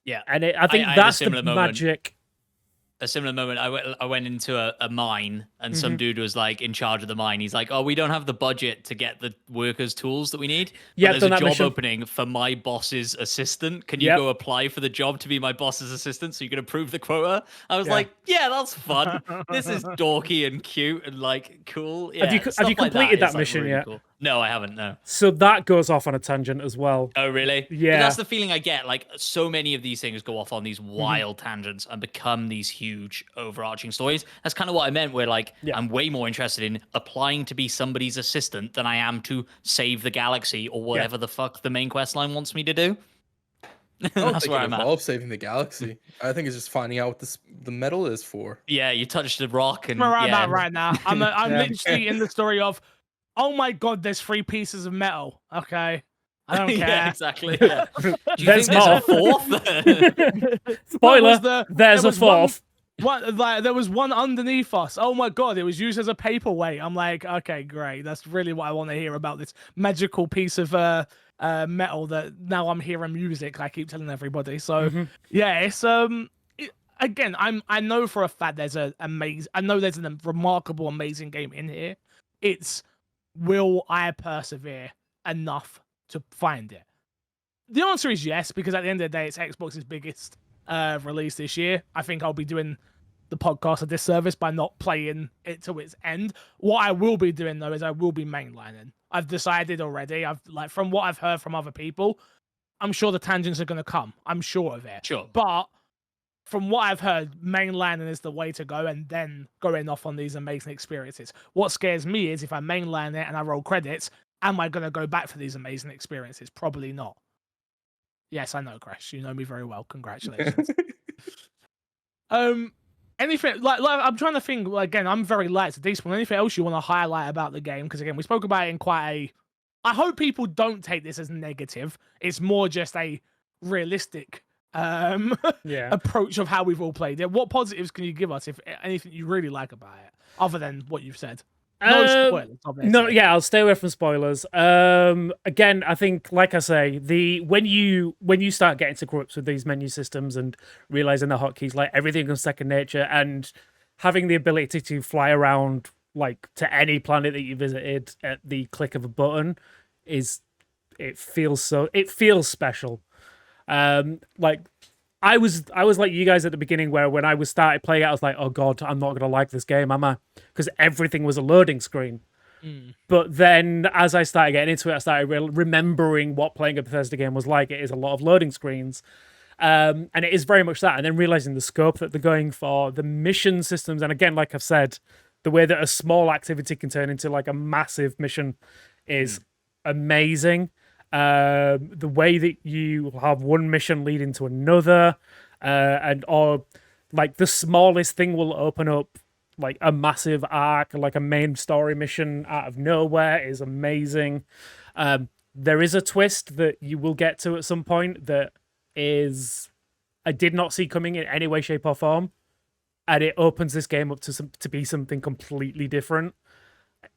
Yeah, and I think that's the magic. A similar moment, I went into a mine, and some dude was, like, in charge of the mine. He's like, oh, we don't have the budget to get the workers' tools that we need. Yeah, there's a job opening for my boss's assistant. Can you go apply for the job to be my boss's assistant so you can approve the quota? I was like, yeah, that's fun. This is dorky and cute and, like, cool. Yeah, have you completed that mission really yet? Cool. No, I haven't, no. So that goes off on a tangent as well. Oh, really? Yeah. But that's the feeling I get. Like, so many of these things go off on these wild tangents and become these huge overarching stories. That's kind of what I meant, where, like, I'm way more interested in applying to be somebody's assistant than I am to save the galaxy or whatever the fuck the main quest line wants me to do. That's where I'm at. Saving the galaxy. I think it's just finding out what the metal is for. Yeah, you touched the rock and right now. I'm literally in the story of, oh my god, there's 3 pieces of metal. Okay. I don't care. Yeah, exactly. Yeah. Do you there's think there's a 4th? Spoiler, there's a 4th. There was one underneath us. Oh my god, it was used as a paperweight. I'm like, okay, great. That's really what I want to hear about this magical piece of metal that now I'm hearing music. I keep telling everybody. So yeah, it's again, I know for a fact there's a remarkable, amazing game in here. It's, will I persevere enough to find it? The answer is yes, because at the end of the day, it's Xbox's biggest release this year. I think I'll be doing the podcast a disservice by not playing it to its end. What I will be doing, though, is I will be mainlining. I've decided already. From what I've heard from other people, I'm sure the tangents are going to come. I'm sure of it. Sure. But from what I've heard, mainlining is the way to go, and then going off on these amazing experiences. What scares me is if I mainline it and I roll credits, am I going to go back for these amazing experiences? Probably not. Yes, I know, Crash. You know me very well. Congratulations. Anything like I'm trying to think. Again, I'm very light to Despawn. Anything else you want to highlight about the game? Because again, we spoke about it in quite a. I hope people don't take this as negative. It's more just a realistic approach of how we've all played it. What positives can you give us, if anything, you really like about it, other than what you've said? No spoilers, obviously. No, yeah, I'll stay away from spoilers. Again, I think, like I say, when you start getting to grips with these menu systems and realizing the hotkeys, like everything is second nature, and having the ability to fly around like to any planet that you visited at the click of a button, it feels special. Like I was like you guys at the beginning, where when I was started playing it, I was like, oh god, I'm not gonna like this game, am I? Because everything was a loading screen. But then as I started getting into it, I started remembering what playing a Bethesda game was like. It is a lot of loading screens. And it is very much that. And then realizing the scope that they're going for, the mission systems, and again, like I've said, the way that a small activity can turn into like a massive mission is amazing. The way that you have one mission leading to another, or like the smallest thing will open up like a massive arc, like a main story mission out of nowhere, is amazing. There is a twist that you will get to at some point that is I did not see coming in any way, shape, or form, and it opens this game up to be something completely different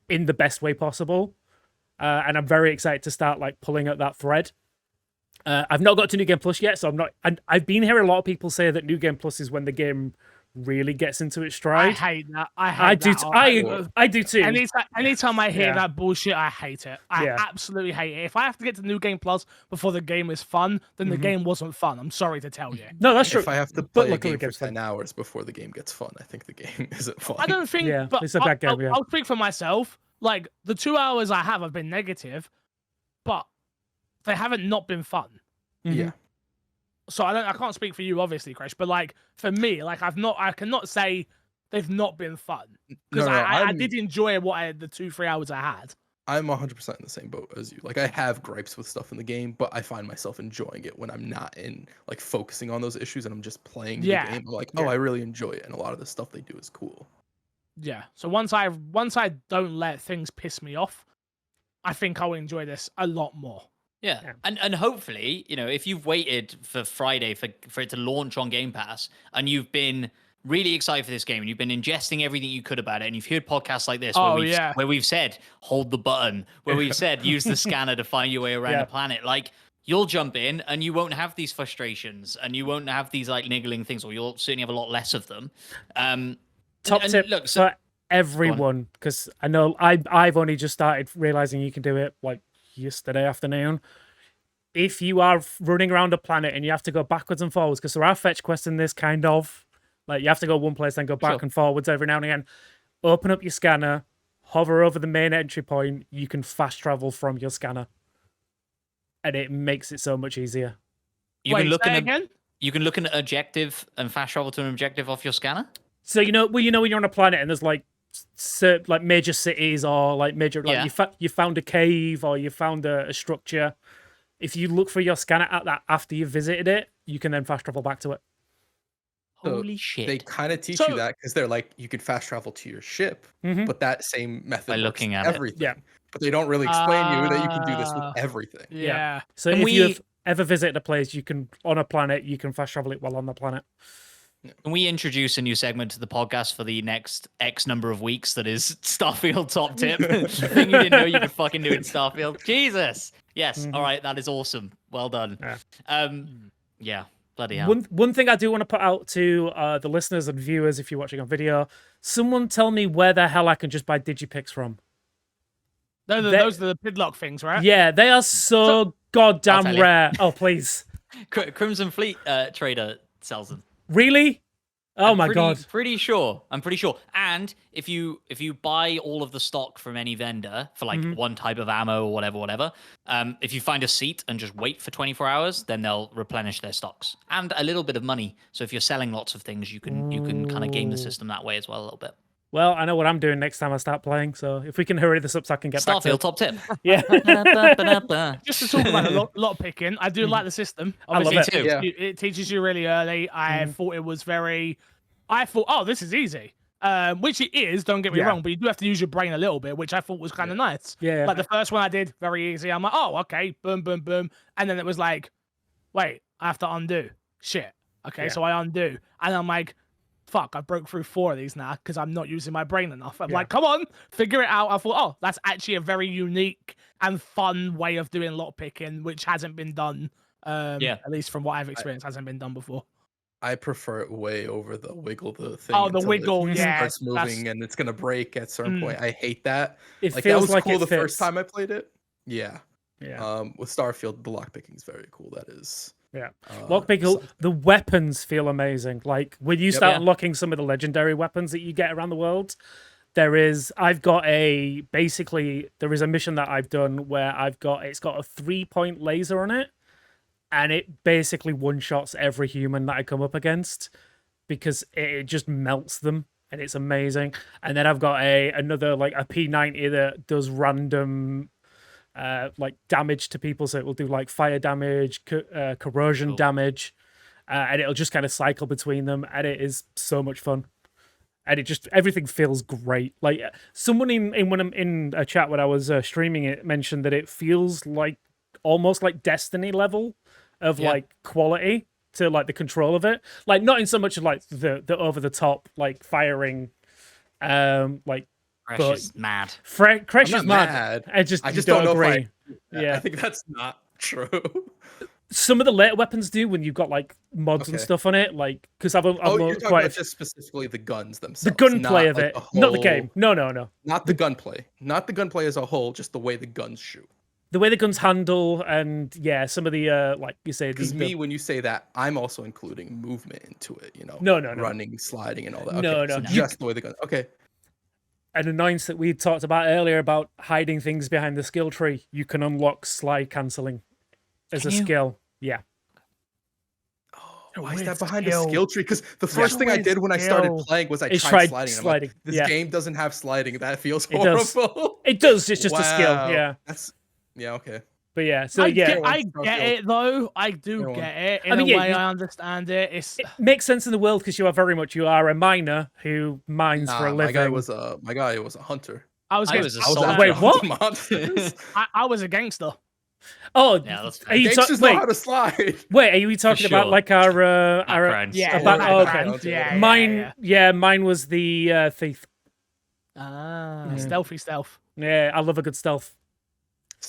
in the best way possible. And I'm very excited to start like pulling at that thread. I've not got to New Game Plus yet, so I'm not. And I've been hearing a lot of people say that New Game Plus is when the game really gets into its stride. I hate that. I do too. Anytime I hear that bullshit, I hate it. I absolutely hate it. If I have to get to New Game Plus before the game is fun, then the game wasn't fun. I'm sorry to tell you. No, that's true. If I have to play a game for 10 hours before the game gets fun, I think the game isn't fun. I don't think. Yeah, but it's a bad game. I'll speak for myself. Like the 2 hours I have been negative, but they haven't not been fun. Yeah. So I can't speak for you, obviously, Krish, but like for me, like I cannot say they've not been fun, because I did enjoy the 2-3 hours I had. I'm 100% in the same boat as you. Like I have gripes with stuff in the game, but I find myself enjoying it when I'm not in like focusing on those issues and I'm just playing the game. I'm like, I really enjoy it, and a lot of the stuff they do is cool. Yeah. So once I don't let things piss me off, I think I'll enjoy this a lot more. Yeah. And hopefully, if you've waited for Friday for it to launch on Game Pass, and you've been really excited for this game, and you've been ingesting everything you could about it, and you've heard podcasts like this where we've said hold the button, where we've said use the scanner to find your way around the planet, like you'll jump in and you won't have these frustrations, and you won't have these like niggling things, or you'll certainly have a lot less of them. Top tip for everyone, because I know I've only just started realizing you can do it like yesterday afternoon. If you are running around a planet and you have to go backwards and forwards, because there are fetch quests in this, kind of like you have to go one place then go back and forwards every now and again, open up your scanner, hover over the main entry point, you can fast travel from your scanner, and it makes it so much easier. You can look at an objective and fast travel to an objective off your scanner. So when you're on a planet and there's like major cities, or like major you found a cave, or you found a structure. If you look for your scanner at that after you've visited it, you can then fast travel back to it. Holy shit! They kind of teach you that, because they're like, you could fast travel to your ship, but that same method by looking at everything. Yeah. But they don't really explain to you that you can do this with everything. Yeah. So if you've ever visited a place, you can on a planet, you can fast travel it while on the planet. Can we introduce a new segment to the podcast for the next X number of weeks that is Starfield Top Tip? The thing you didn't know you could fucking do in Starfield. Jesus. Yes. All right. That is awesome. Well done. Yeah. Bloody hell. One thing I do want to put out to the listeners and viewers, if you're watching on video, someone tell me where the hell I can just buy digipicks from. Those are the Pidlock things, right? Yeah, they are so goddamn rare. Oh, please. Crimson Fleet Trader sells them. Really? Oh my god. I'm pretty sure. And if you buy all of the stock from any vendor for like one type of ammo or whatever, if you find a seat and just wait for 24 hours, then they'll replenish their stocks and a little bit of money. So if you're selling lots of things, you can kind of game the system that way as well a little bit. Well, I know what I'm doing next time I start playing, so if we can hurry this up so I can get back to Starfield Top Tip. Yeah. Just to talk about lot picking, I do like the system. Obviously, I love it. Too. It teaches you really early. I thought it was oh, this is easy. Which it is, don't get me wrong, but you do have to use your brain a little bit, which I thought was kind of nice. Yeah. Like the first one I did, very easy. I'm like, oh, okay, boom, boom, boom. And then it was like, wait, I have to undo. Shit. Okay, so I undo. And I'm like, fuck, I broke through 4 of these now because I'm not using my brain enough. I'm like, come on, figure it out. I thought, oh, that's actually a very unique and fun way of doing lockpicking, which hasn't been done. At least from what I've experienced, hasn't been done before. I prefer it way over the wiggle the thing. Oh, the wiggle, it yeah. starts moving and it's gonna break at a certain point. I hate that. It like feels that was cool the fits. first time I played it. Yeah. Yeah. With Starfield, the lockpicking is very cool. That is. Yeah. Lockpicking, the weapons feel amazing. Like when you start unlocking some of the legendary weapons that you get around the world, I've got basically there is a mission that I've done where it's got a 3-point laser on it. And it basically one-shots every human that I come up against because it just melts them, and it's amazing. And then I've got another like a P90 that does random like damage to people, so it will do like fire damage, corrosion damage, and it'll just kind of cycle between them, and it is so much fun. And everything feels great. Like someone in a chat when I was streaming it mentioned that it feels like almost like Destiny level of like quality to like the control of it. Like not in so much of like the over the top like firing, like. Crash is mad. Crash is mad. I just don't agree. I think that's not true. Some of the later weapons do when you've got like mods and stuff on it, like because I've you're talking about just specifically the guns themselves. The gunplay of it, not the game. No. Not the gunplay. Not the gunplay as a whole. Just the way the guns shoot. The way the guns handle, and some of the like you say. Because when you say that, I'm also including movement into it. No. Running, sliding, and all that. No. So just the way the guns. Okay. An annoyance that we talked about earlier about hiding things behind the skill tree. You can unlock slide cancelling as a skill. Yeah. Oh, why is that behind a skill tree? Because the first thing I did when I started playing was I tried sliding. Like, this game doesn't have sliding. That feels horrible. It does. It's just a skill. Yeah. Okay. But yeah, so I get it though. I do get it. In a way, I understand it. It makes sense in the world because you are a miner who mines for a living. My guy was a hunter. I was wait, what? I was a gangster. Oh, yeah, that's gangsters know how to slide. Wait, are you talking about like our background? Mine was the thief. Stealth. Yeah, I love a good stealth.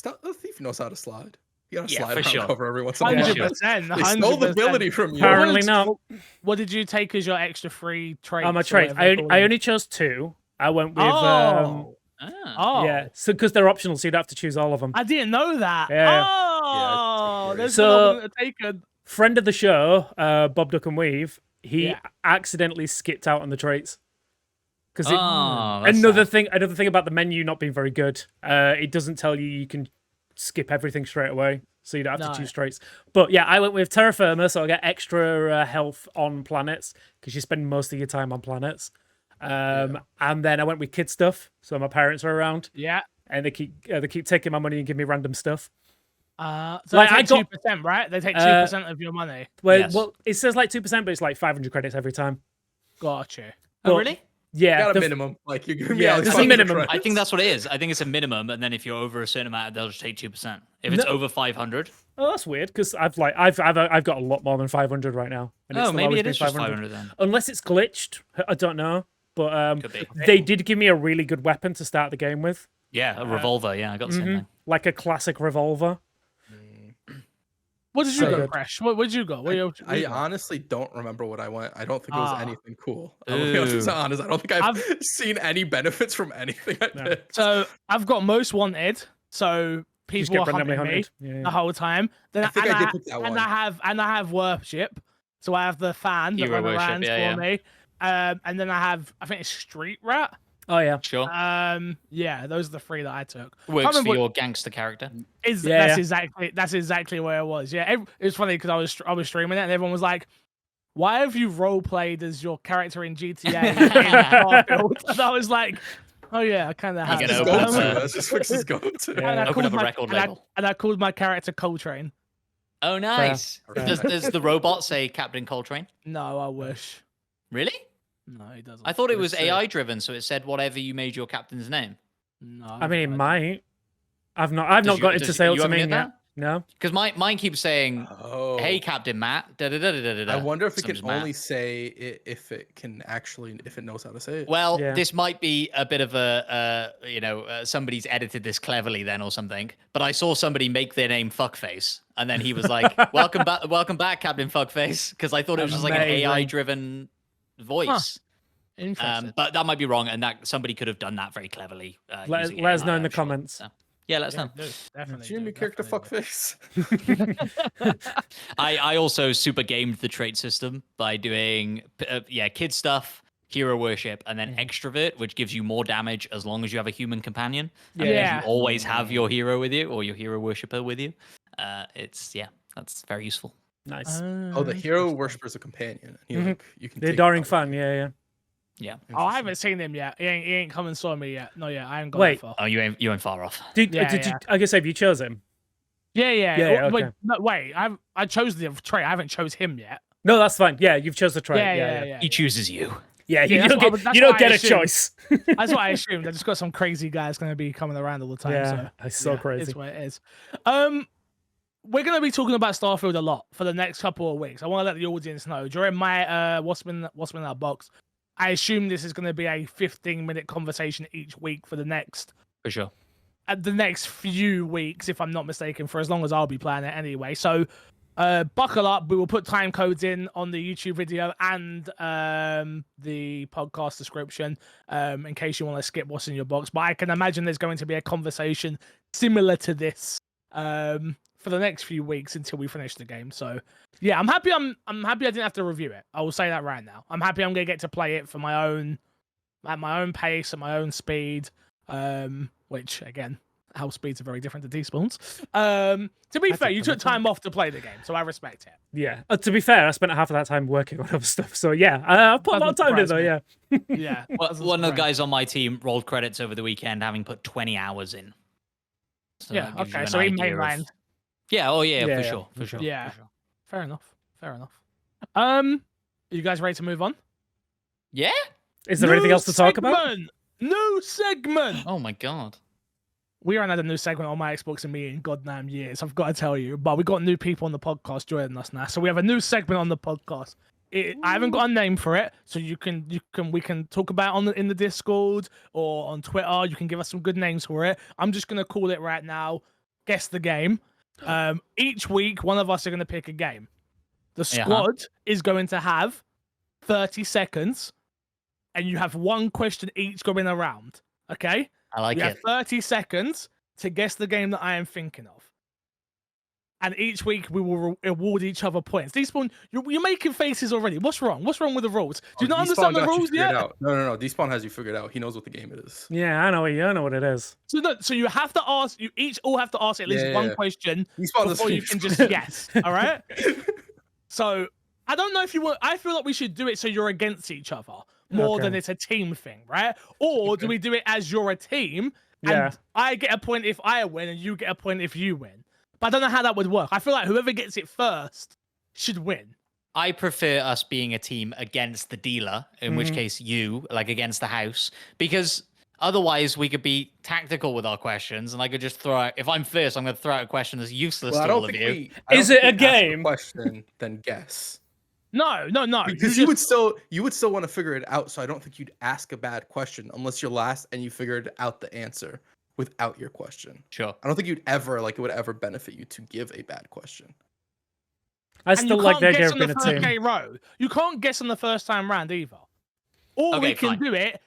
The thief knows how to slide. You gotta slide for around cover every once in a while. 100%. They stole the ability from you. Apparently not. What did you take as your extra free traits? Oh, my traits. I only chose 2. I went with yeah, so because they're optional, so you'd have to choose all of them. I didn't know that. Yeah. There's so taken. Friend of the show, Bob Duck and Weave, he accidentally skipped out on the traits. Because another thing about the menu not being very good, it doesn't tell you can skip everything straight away, so you don't have to choose traits. But yeah, I went with Terra Firma, so I get extra health on planets because you spend most of your time on planets. And then I went with kid stuff, so my parents are around. Yeah, and they keep taking my money and give me random stuff. So like I got 2%, right? They take 2% of your money. Well, it says like 2%, but it's like 500 credits every time. Gotcha. Oh, really? Yeah, got a minimum. Like you're giving me there's a minimum. I think that's what it is. I think it's a minimum, and then if you're over a certain amount, they'll just take 2%. If it's over 500, oh, that's weird because I've got a lot more than 500 right now. And maybe it is just 500 then. Unless it's glitched, I don't know. But they did give me a really good weapon to start the game with. Yeah, a revolver. Yeah, I got the same thing. Like a classic revolver. What did you go, Crash? What did you go? I honestly don't remember what I went. I don't think it was anything cool. I'm honest. I don't think I've seen any benefits from anything I did. So I've got most wanted. So people are hunting me the whole time. Then I did pick that one. And I have worship. So I have the fan that runs around for me. And then I think it's Street Rat. Oh yeah, sure. Yeah, those are the 3 that I took. Works for your gangster character. That's exactly where I was. Yeah, it was funny because I was streaming it and everyone was like, "Why have you role played as your character in GTA?" Starfield? And I was like, "Oh yeah, I kind of have." That's just Fix's go-to. Open up a record label. And I called my character Coltrane. Oh, nice. Does the robot say Captain Coltrane? No, I wish. Really? No, he doesn't. I thought it was AI driven, so it said whatever you made your captain's name. No, I mean, it might. I've not got into Sail to Main yet. No, because mine keeps saying, "Hey, Captain Matt." Da, da, da, da, da, da. I wonder if it Sometimes can Matt. only say it if it can actually, if it knows how to say it. Well, this might be a bit of a, somebody's edited this cleverly then or something. But I saw somebody make their name Fuckface, and then he was like, welcome back, Captain Fuckface," because I thought it was just like an AI-driven voice. Huh. Interesting. But that might be wrong, and that somebody could have done that very cleverly. Let us know in the comments. So, yeah, let us know. Definitely. Jimmy character Fuckface. I also super gamed the trait system by doing kid stuff, hero worship, and then extrovert, which gives you more damage as long as you have a human companion. And you always have your hero with you or your hero worshipper with you. That's very useful. Nice. The hero worshiper is a companion. You can. The adoring fan. Yeah. Oh, I haven't seen him yet. He ain't come and saw me yet. No, I haven't gone that far. Oh, you ain't far off. Did you? I guess have you chose him? Yeah. Okay. Wait, I chose the trait. I haven't chose him yet. No, that's fine. Yeah, you've chose the trait. Yeah. He chooses you. Yeah, you don't get a choice. That's what I assumed. I just got some crazy guy that's going to be coming around all the time. Yeah, it's so crazy. It's what it is. We're going to be talking about Starfield a lot for the next couple of weeks. I want to let the audience know during my what's been in that box. I assume this is going to be a 15-minute conversation each week for the next few weeks, if I'm not mistaken, for as long as I'll be playing it anyway. So buckle up. We will put time codes in on the YouTube video and the podcast description in case you want to skip what's in your box. But I can imagine there's going to be a conversation similar to this for the next few weeks until we finish the game. So yeah, I'm happy I didn't have to review it. I will say that right now. I'm happy I'm gonna get to play it for my own at my own pace, at my own speed. Which again, house speeds are very different to Despawns. To be fair, you took time off to play the game, so I respect it. Yeah. To be fair, I spent half of that time working on other stuff. So yeah, I put a lot of time in though. Yeah. Yeah. One of the guys on my team rolled credits over the weekend, having put 20 hours in. So yeah. Okay. So he mainlined. Yeah. Oh yeah. For sure. Yeah. For sure. Fair enough. You guys ready to move on? Yeah. Is there anything else to talk about? New segment. Oh my god. We haven't had a new segment on my Xbox and me in goddamn years, I've got to tell you. But we got new people on the podcast joining us now, so we have a new segment on the podcast. I haven't got a name for it, so we can talk about it in the Discord or on Twitter. You can give us some good names for it. I'm just gonna call it right now. Guess the game. Each week, one of us are gonna pick a game. The squad is going to have 30 seconds, and you have one question each going around. Okay. I like it. You have 30 seconds to guess the game that I am thinking of. And each week we will award each other points. Despawn, you're making faces already. What's wrong? What's wrong with the rules? Do you not understand the rules yet? No. Despawn has you figured out. He knows what the game is. Yeah, I know what it is. So you have to ask. You each all have to ask at least one question before you can just guess. All right. So I don't know if you want. I feel like we should do it so you're against each other more than it's a team thing, right? Or do we do it as you're a team and I get a point if I win and you get a point if you win? But I don't know how that would work. I feel like whoever gets it first should win. I prefer us being a team against the dealer, in which case you, like against the house, because otherwise we could be tactical with our questions and I could just throw out, if I'm first, I'm going to throw out a question that's useless to all of you. Is it a game? Question, then guess. No. Because you would still want to figure it out. So I don't think you'd ask a bad question unless you're last and you figured out the answer without your question. Sure. I don't think it would ever benefit you to give a bad question. I still like the idea of being a team. You can't guess on the first time round either. Or we can do it.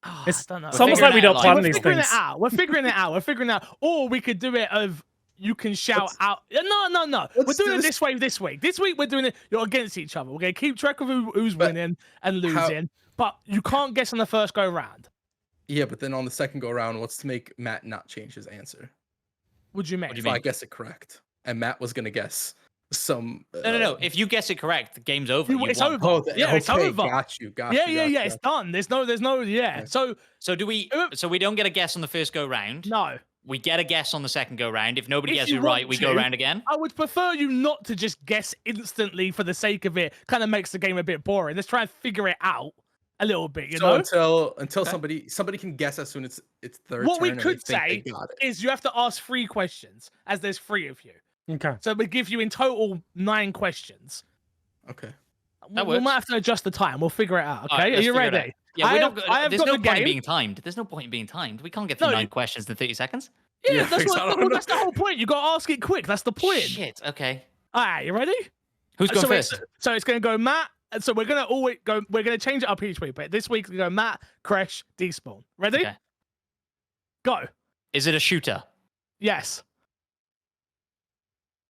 Oh, I don't know. It's almost like we don't plan these things. We're figuring it out. Or we could do it of. You can shout out. No. We're doing it this way this week. This week we're doing it. You're against each other. We're gonna keep track of who's winning and losing. But you can't guess on the first go round. Yeah, but then on the second go round, what's to make Matt not change his answer? What do you mean? If I guess it correct, and Matt was gonna guess some. No. If you guess it correct, the game's over. It's over. Oh, it's over. Got you. Yeah. It's done. There's no. Yeah. So do we? So we don't get a guess on the first go round. No. We get a guess on the second go round. If nobody gets it right, we go round again. I would prefer you not to just guess instantly for the sake of it. Kind of makes the game a bit boring. Let's try and figure it out a little bit, you know. Until somebody can guess as soon as it's their what turn. we and could they think say they got it. is you have to ask 3 questions, as there's 3 of you. Okay. So we give you in total 9 questions. Okay. We might have to adjust the time. We'll figure it out. Okay, Right, are you ready? Yeah, there's no the point game. being timed. There's no point in being timed. We can't get through 9 questions in 30 seconds. Yeah, that's the whole point. You got to ask it quick. That's the point. Shit. Okay. All right, you ready? Who's going first? So it's going to go Matt. And so we're going to always go. We're going to change it up each week. But this week we go Matt, Crash, Despawn. Ready? Okay. Go. Is it a shooter? Yes.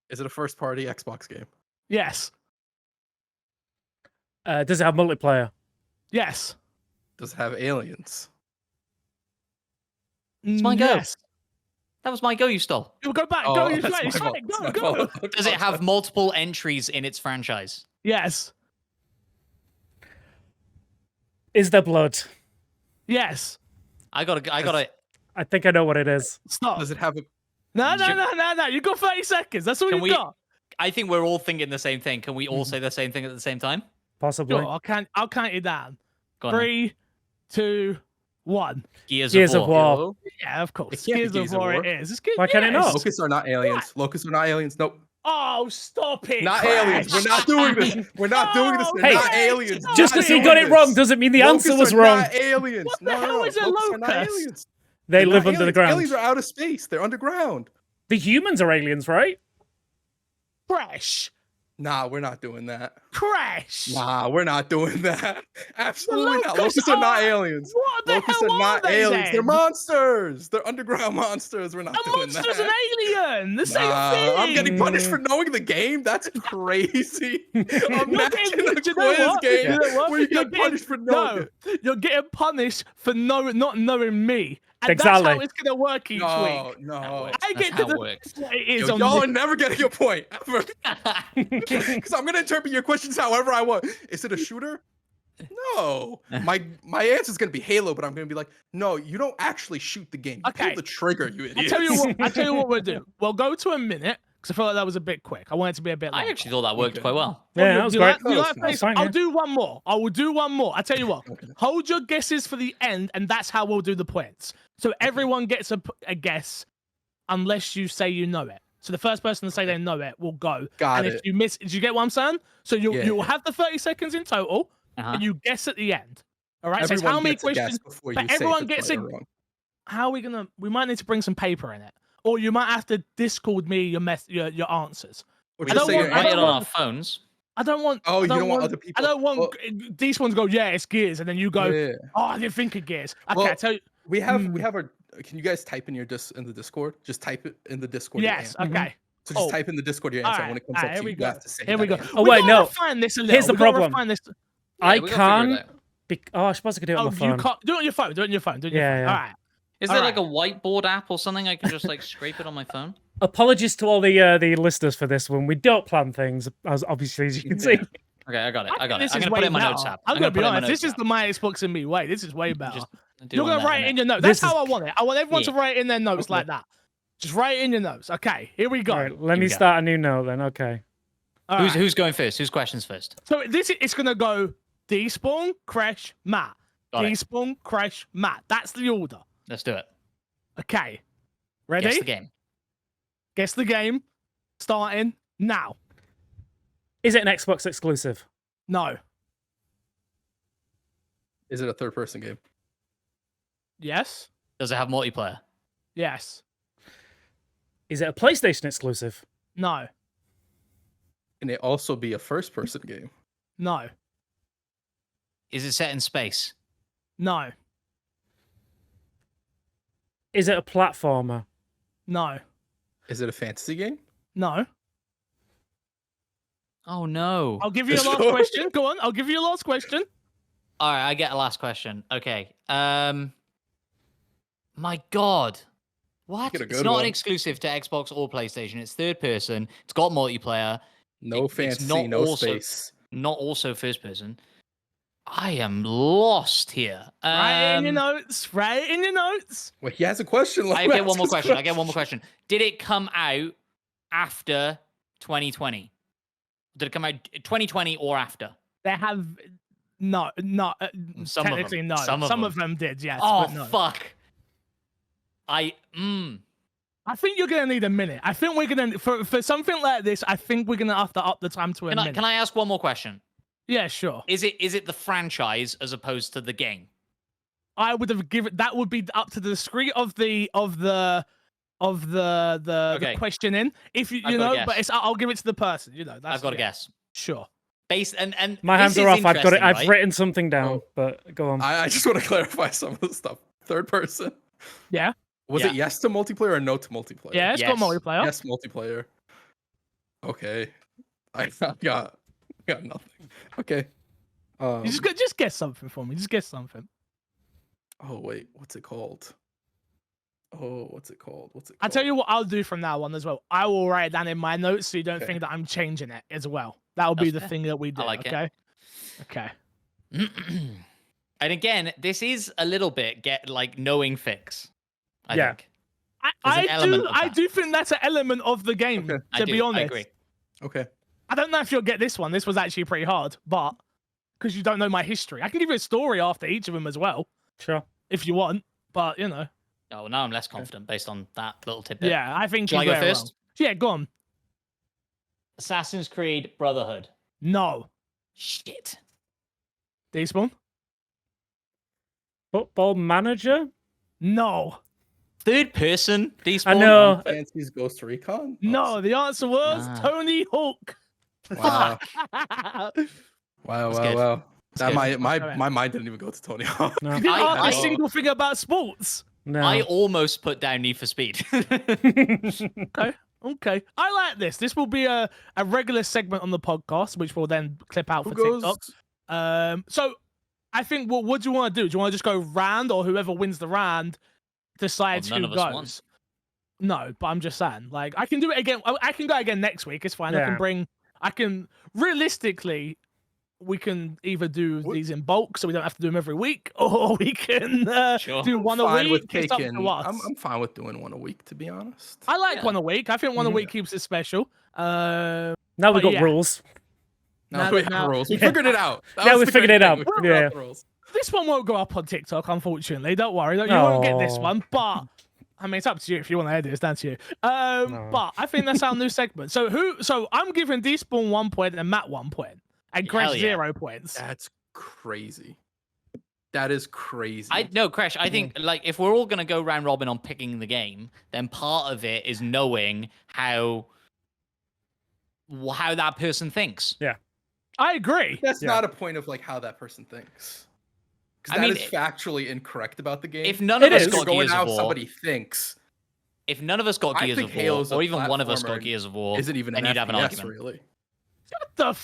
Is it a first-party Xbox game? Yes. Does it have multiplayer? Yes. Does it have aliens? It's my go. Yes. That was my go. You stole. You go back. Go. It's fine. Go. Does it have multiple entries in its franchise? Yes. Is there blood? Yes. I gotta. I think I know what it is. Stop. Does it have a? No. You got 30 seconds. That's all you got. I think we're all thinking the same thing. Can we all say the same thing at the same time? Possibly. Sure, I'll count it down. 3, 2, 1. Gears of War. Yeah, of course. Gears of War it is. Why can't it not? Locusts are not aliens. Locusts are not aliens. Nope. Oh, stop it. Not Crash. aliens. We're not doing this. We're not doing this. They're Hey, not aliens. Just because he got it wrong doesn't mean the answer was wrong. Not aliens. What the hell is a Locusts are not locust? aliens. They They're live not under the aliens. ground. Aliens are out of space. They're underground. The humans are aliens, right? Crash. Nah, we're not doing that. Crash. Nah, we're not doing that. Absolutely not. Locusts Locusts are not aliens. What the Locusts hell are not they aliens. then? They're monsters. They're underground monsters. We're not A doing monster's that. an alien. The same thing. I'm getting punished for knowing the game. That's crazy. Imagine a you know quiz what? game You know what? where you You're get punished for knowing it. You're getting punished for not knowing me. And Exactly. that's how it's gonna work each week. No. I get how to it works. what it is on Y'all this. are never getting a point ever. Because I'm gonna interpret your questions however I want. Is it a shooter? No. My answer is gonna be Halo, but I'm gonna be like, no, you don't actually shoot the game. You pull the trigger, you idiot. I tell you what we'll do. We'll go to a minute because I feel like that was a bit quick. I want it to be a bit longer. I actually thought that worked quite well. Yeah, that was great. I'll do one more. I will do one more. I tell you what. Hold your guesses for the end, and that's how we'll do the points. So everyone gets a guess, unless you say you know it. So the first person to say they know it will go. Got and it. if you miss, did you get what I'm saying? So you'll have the 30 seconds in total, and you guess at the end. All right. So it's how many questions? But everyone gets it. How are we gonna? We might need to bring some paper in it, or you might have to Discord me your answers. I don't want. Write it on our phones. I don't want. Oh, you don't want other people. I don't want these ones go. Yeah, it's Gears, and then you go. Yeah. Oh, I didn't think of Gears. Okay, I tell you. We have our. Can you guys type in in the Discord? Just type it in the Discord. Yes. Okay. So just type in the Discord your answer. When it comes up to you, you have to say. Here we go. Oh wait, no. Find this a little. Here's the problem. I we can't. I suppose I could do it on my phone. You can't do it on your phone. Do it on your phone. Yeah. All right. Is there like a whiteboard app or something I can just like scrape it on my phone? Apologies to all the listeners for this one. We don't plan things, as obviously as you can see. Okay, I got it. I'm This gonna is put it in my way notes better. app. I'm gonna be honest. This is the My Xbox and Me way. This is way better. You're gonna write it in your notes. That's how I want it. I want everyone to write in their notes like that. Just write it in your notes. Okay, here we go. All right, let me start a new note then. Okay. Who's going first? Whose questions first? So it's gonna go Despawn, Crash, Matt. Despawn, Crash, Matt. That's the order. Let's do it. Okay. Ready? Guess the game. Guess the game. Starting now. Is it an Xbox exclusive? No. Is it a third-person game? Yes. Does it have multiplayer? Yes. Is it a PlayStation exclusive? No. Can it also be a first-person game? No. Is it set in space? No. Is it a platformer? No. Is it a fantasy game? No. Oh no. I'll give you a last question. Go on. I'll give you a last question. All right, I get a last question. Okay. My God. What? It's not an exclusive to Xbox or PlayStation. It's third person. It's got multiplayer. No fantasy, no space. Not also first person. I am lost here. Write in your notes. Write in your notes. Well, he has a question. I get one more question. I get one more question. Did it come out after 2020? Did it come out 2020 or after? They have No, technically no. Some of them did, yes. Oh but no. fuck! I think you're gonna need a minute. I think we're gonna for something like this. I think we're gonna have to up the time to a minute. Can I ask one more question? Yeah, sure. Is it the franchise as opposed to the game? I would have given that would be up to the degree of the questioning. If you know, but I'll give it to the person. You know, I've got to guess. Sure. And my hands are off. I've got it. I've right? written something down, but go on. I just want to clarify some of the stuff. Third person. Yeah. Was it yes to multiplayer or no to multiplayer? Yeah, it's got multiplayer. Yes, multiplayer. Okay. I got nothing. Okay. You just guess something for me. Just guess something. Oh wait, what's it called? What's it called? I'll tell you what I'll do from now on as well. I will write it down in my notes so you don't think that I'm changing it as well. That'll be the thing that we do. Okay. And again, this is a little bit knowing fix. I think. I do think that's an element of the game, to be honest. I agree. Okay. I don't know if you'll get this one. This was actually pretty hard, but because you don't know my history. I can give you a story after each of them as well. Sure. If you want, but you know. Oh, now I'm less confident based on that little tidbit. Yeah, I think Shall I go first? Well. Yeah, go on. Assassin's Creed Brotherhood. No. Shit. Despawn? Football Manager? No. Third person? Despawn? I know. Fancy's Ghost Recon? No, the answer was Tony Hawk. Wow. Wow. That my mind didn't even go to Tony Hawk. No. You didn't ask a single thing about sports. No. I almost put down Need for Speed. Okay. I like this. This will be a regular segment on the podcast, which we'll then clip out for TikTok. So I think what do you want to do? Do you want to just go round, or whoever wins the round decides who goes? No, but I'm just saying, like, I can do it again. I can go again next week. It's fine. Yeah. Realistically, we can either do these in bulk, so we don't have to do them every week, or we can do one a week. It's up to us. I'm fine with doing one a week, to be honest. I like one a week. I think one a week keeps it special. Now we've got rules. Now we have rules. We figured it out. Now we figured it out. Yeah. This one won't go up on TikTok, unfortunately. Don't worry. You won't get this one, but I mean, it's up to you if you want to edit it. It's down to you. But I think that's our new segment. So I'm giving Despawn 1 point and Matt 1 point. And Crash 0 points. That's crazy. That is crazy. Crash, I think like if we're all gonna go round robin on picking the game, then part of it is knowing how that person thinks. Yeah. I agree. That's not a point of like how that person thinks. Because that is factually incorrect about the game. If none of us got Gears of War, somebody thinks. If none of us got Gears of War, or even one of us got Gears of War, isn't even then you'd have an argument. Really. Shut the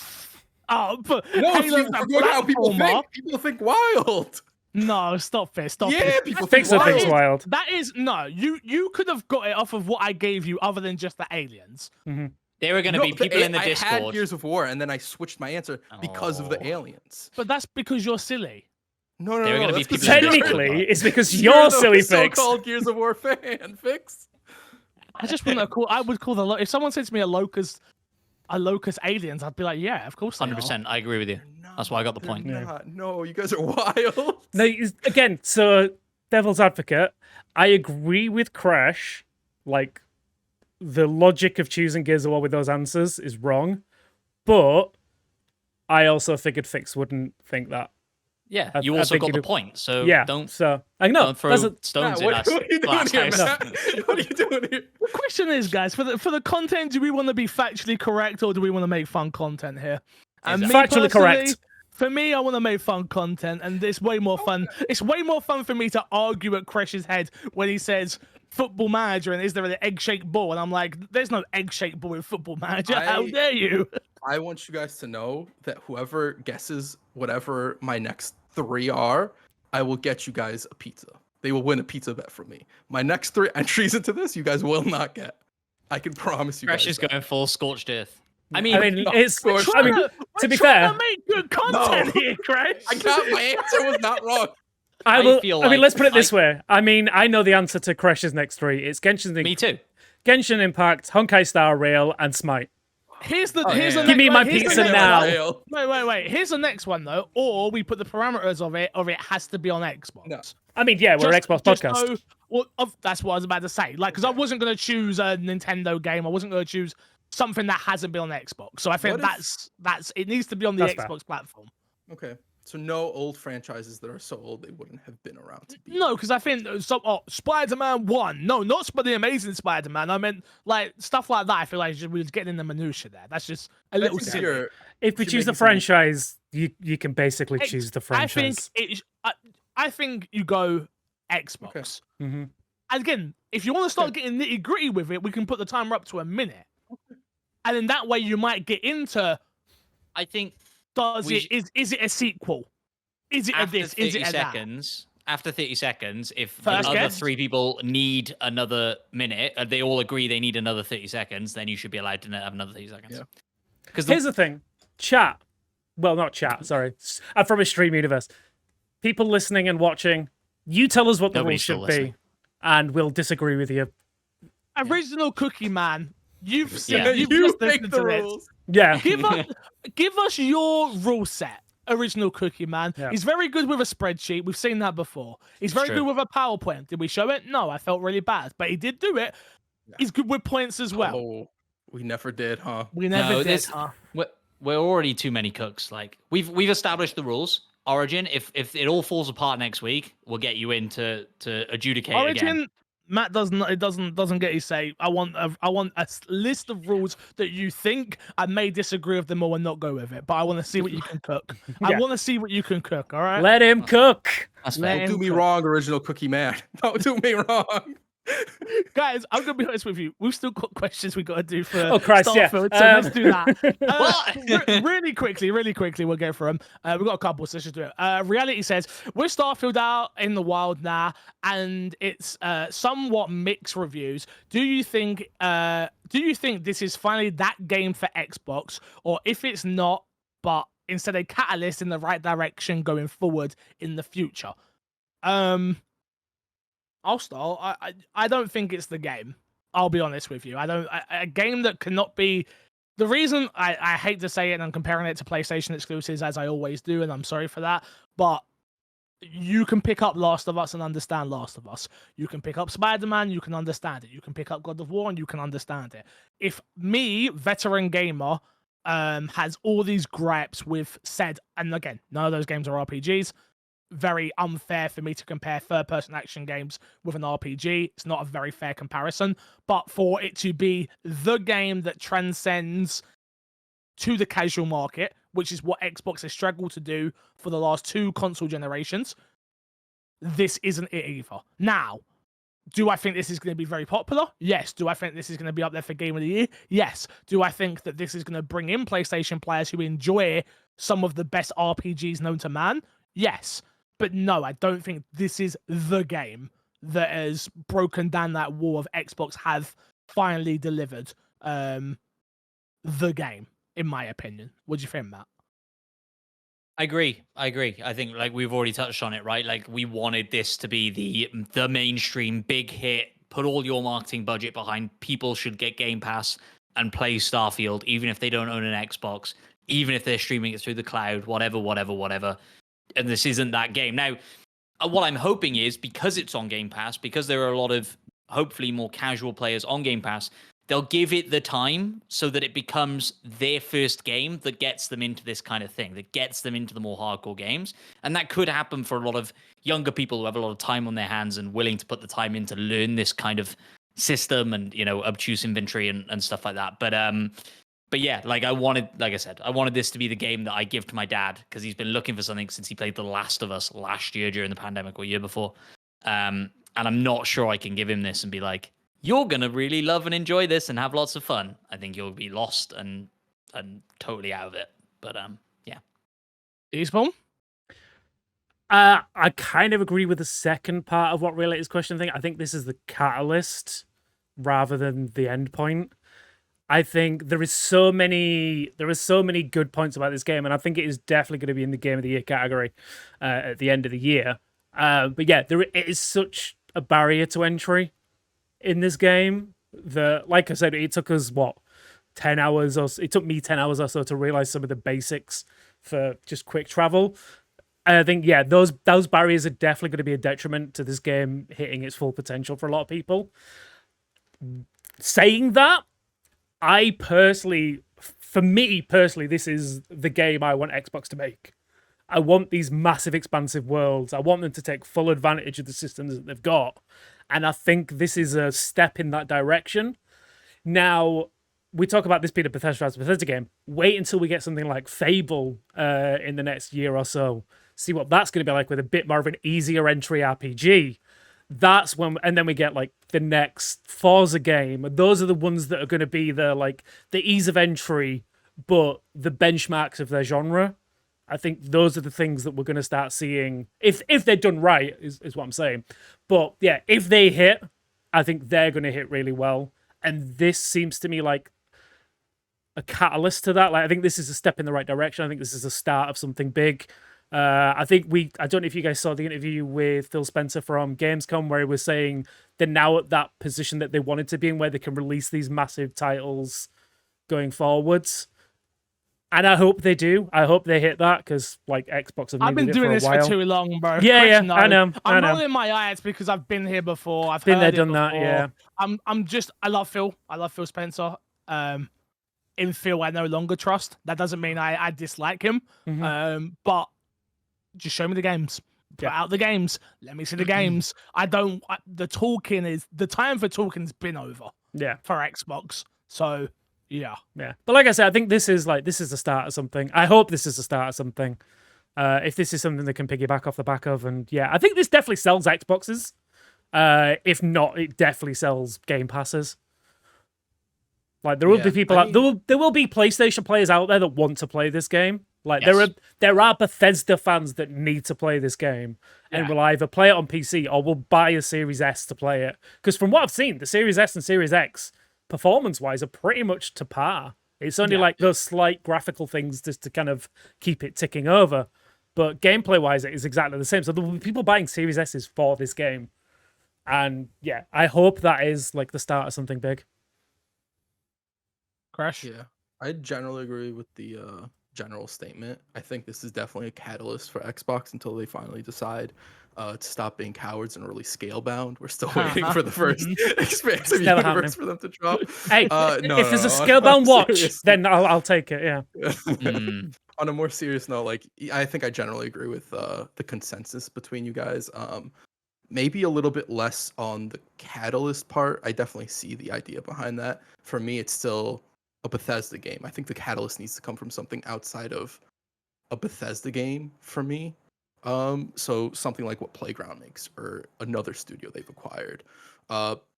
up. No, how people think. People think wild. No, stop it. People think wild. That is you could have got it off of what I gave you, other than just the aliens. Mm-hmm. There were going to be people in the Discord. I had Gears of War, and then I switched my answer because of the aliens. But that's because you're silly. No. There are going to be people. Technically, it's because you're silly, Fix. So-called Gears of War fan, Fix. I just wouldn't call. I would call if someone said to me a locust aliens, I'd be like, yeah, of course. 100%. I agree with you. That's why I got the point. No, you guys are wild. No, again, so devil's advocate, I agree with Crash. Like, the logic of choosing Gears of War with those answers is wrong, but I also figured Fix wouldn't think that. Yeah, you also got the point, so don't throw stones in us. What are you doing here, Matt? What are you doing here? The question is, guys, for the content, do we want to be factually correct, or do we want to make fun content here? And factually correct. For me, I want to make fun content, and it's way more fun. It's way more fun for me to argue at Crash's head when he says Football Manager and is there an egg-shaped ball? And I'm like, there's no egg-shaped ball in Football Manager. How dare you? I want you guys to know that whoever guesses whatever my next 3 are, I will get you guys a pizza. They will win a pizza bet from me. My next 3 entries into this, you guys will not get. I can promise you. Crash is going full scorched earth. I mean, it's. To be fair, to make good content here, Crash. My answer was not wrong. I mean, let's put it this way. I mean, I know the answer to Crash's next 3. It's Genshin Impact. Me too. Genshin Impact, Honkai Star Rail, and Smite. Here's the Give me my pizza now. Wait. Here's the next one though. Or we put the parameters of it, or it has to be on Xbox. No. I mean, yeah, we're Xbox podcast. That's what I was about to say. Like, because I wasn't going to choose a Nintendo game. I wasn't going to choose something that hasn't been on Xbox. So I think that's it needs to be on the Xbox platform. Okay. So no old franchises that are so old they wouldn't have been around to be. No, because I think Spider-Man 1. No, not the Amazing Spider-Man. I meant like stuff like that. I feel like we was getting in the minutia there. That's just a little silly. If we choose the franchise, you can basically choose the franchise. I think you go Xbox. Okay. Mm-hmm. And again, if you want to start getting nitty-gritty with it, we can put the timer up to a minute. And then that way you might get into, I think, is it a sequel? Is it a this? Is it a that? After 30 seconds, if the other 3 people need another minute, and they all agree they need another 30 seconds, then you should be allowed to have another 30 seconds. Yeah. Because here's the thing. Chat. Well, not chat, sorry. I'm from a stream universe. People listening and watching, you tell us what the rules should be, and we'll disagree with you. Original Cookie Man. You've seen you make the rules. Yeah. Give us your rule set, Original Cookie Man. Yeah. He's very good with a spreadsheet. We've seen that before. He's very good with a PowerPoint. Did we show it? No, I felt really bad, but he did do it. Yeah. He's good with points as well. Oh, we never did, huh? We never did, huh? We're already too many cooks. Like we've established the rules. Origin, if it all falls apart next week, we'll get you in to adjudicate Origin, again. Matt doesn't get his say. I want a list of rules that you think I may disagree with them all and not go with it, but I want to see what you can cook. I want to see what you can cook. All right. Let him cook. Don't do me wrong, Original Cookie Man. Don't do me wrong. Guys, I'm gonna be honest with you. We've still got questions we got to do for Starfield, so let's do that. Really quickly, we'll go through them. We've got a couple, so let's just do it. Reality says, with Starfield out in the wild now, and it's somewhat mixed reviews, do you think this is finally that game for Xbox, or if it's not, but instead a catalyst in the right direction going forward in the future? I'll start. I don't think it's the game. I'll be honest with you. A game that cannot be. The reason I hate to say it, and I'm comparing it to PlayStation exclusives as I always do, and I'm sorry for that, but you can pick up Last of Us and understand Last of Us. You can pick up Spider-Man, you can understand it. You can pick up God of War and you can understand it. If me, veteran gamer, has all these gripes with said, and again, none of those games are RPGs. Very unfair for me to compare third-person action games with an RPG. It's not a very fair comparison, but for it to be the game that transcends to the casual market, which is what Xbox has struggled to do for the last 2 console generations, this isn't it either. Now, do I think this is going to be very popular? Yes. Do I think this is going to be up there for Game of the Year? Yes. Do I think that this is going to bring in PlayStation players who enjoy some of the best RPGs known to man? Yes. But no, I don't think this is the game that has broken down that wall of Xbox have finally delivered the game, in my opinion. What do you think, Matt? I agree. I think like we've already touched on it, right? Like we wanted this to be the mainstream big hit, put all your marketing budget behind people should get Game Pass and play Starfield, even if they don't own an Xbox, even if they're streaming it through the cloud, whatever. And this isn't that game. Now, what I'm hoping is because it's on Game Pass, because there are a lot of hopefully more casual players on Game Pass, they'll give it the time so that it becomes their first game that gets them into this kind of thing, that gets them into the more hardcore games. And that could happen for a lot of younger people who have a lot of time on their hands and willing to put the time in to learn this kind of system and, obtuse inventory and stuff like that. But yeah, like I said, I wanted this to be the game that I give to my dad because he's been looking for something since he played The Last of Us last year during the pandemic or year before. And I'm not sure I can give him this and be like, you're going to really love and enjoy this and have lots of fun. I think you'll be lost and totally out of it. But yeah. Eastbourne? I kind of agree with the second part of what Related question thing. I think this is the catalyst rather than the end point. I think there is so many good points about this game, and I think it is definitely going to be in the Game of the Year category at the end of the year. But yeah, it is such a barrier to entry in this game that, like I said, it took us 10 hours or so, it took me 10 hours or so to realize some of the basics for just quick travel. And I think, yeah, those barriers are definitely going to be a detriment to this game hitting its full potential for a lot of people. Saying that, for me personally, this is the game I want Xbox to make. I want these massive, expansive worlds. I want them to take full advantage of the systems that they've got. And I think this is a step in that direction. Now, we talk about this being a Bethesda game. Wait until we get something like Fable in the next year or so. See what that's going to be like with a bit more of an easier entry RPG. That's when, and then we get like the next Forza game. Those are the ones that are going to be the ease of entry, but the benchmarks of their genre. I think those are the things that we're going to start seeing if they're done right, is what I'm saying. But yeah, if they hit, I think they're going to hit really well. And this seems to me like a catalyst to that. Like, I think this is a step in the right direction. I think this is a start of something big. I don't know if you guys saw the interview with Phil Spencer from Gamescom, where he was saying they're now at that position that they wanted to be in, where they can release these massive titles going forwards. And I hope they do. I hope they hit that, because like Xbox have I've been doing this for too long, bro. Yeah, I know. I'm rolling my eyes because I've been here before. I've been there, done that. Yeah. I love Phil. I love Phil Spencer. In Phil, I no longer trust. That doesn't mean I dislike him. But just show me the games. Put out the games. Let me see the games. The time for talking's been over. Yeah. For Xbox. So yeah. But like I said, I think this is the start of something. I hope this is the start of something. If this is something that can piggyback off the back of, and yeah, I think this definitely sells Xboxes. If not, it definitely sells Game Passes. Like there will be people there will be PlayStation players out there that want to play this game. Like there are Bethesda fans that need to play this game and will either play it on PC or will buy a Series S to play it. Because from what I've seen, the Series S and Series X, performance-wise, are pretty much to par. It's only like those slight graphical things just to kind of keep it ticking over. But gameplay-wise, it is exactly the same. So there will be people buying Series S's for this game. And yeah, I hope that is like the start of something big. Crash? Yeah, I generally agree with the general statement. I think this is definitely a catalyst for Xbox until they finally decide to stop being cowards and really scale bound. We're still waiting for the first expansive universe for them to drop. Hey, if there's a scale bound watch, then I'll take it. Yeah. On a more serious note, like I think I generally agree with the consensus between you guys. Maybe a little bit less on the catalyst part. I definitely see the idea behind that. For me, it's still a Bethesda game. I think the catalyst needs to come from something outside of a Bethesda game for me. So something like what Playground makes or another studio they've acquired.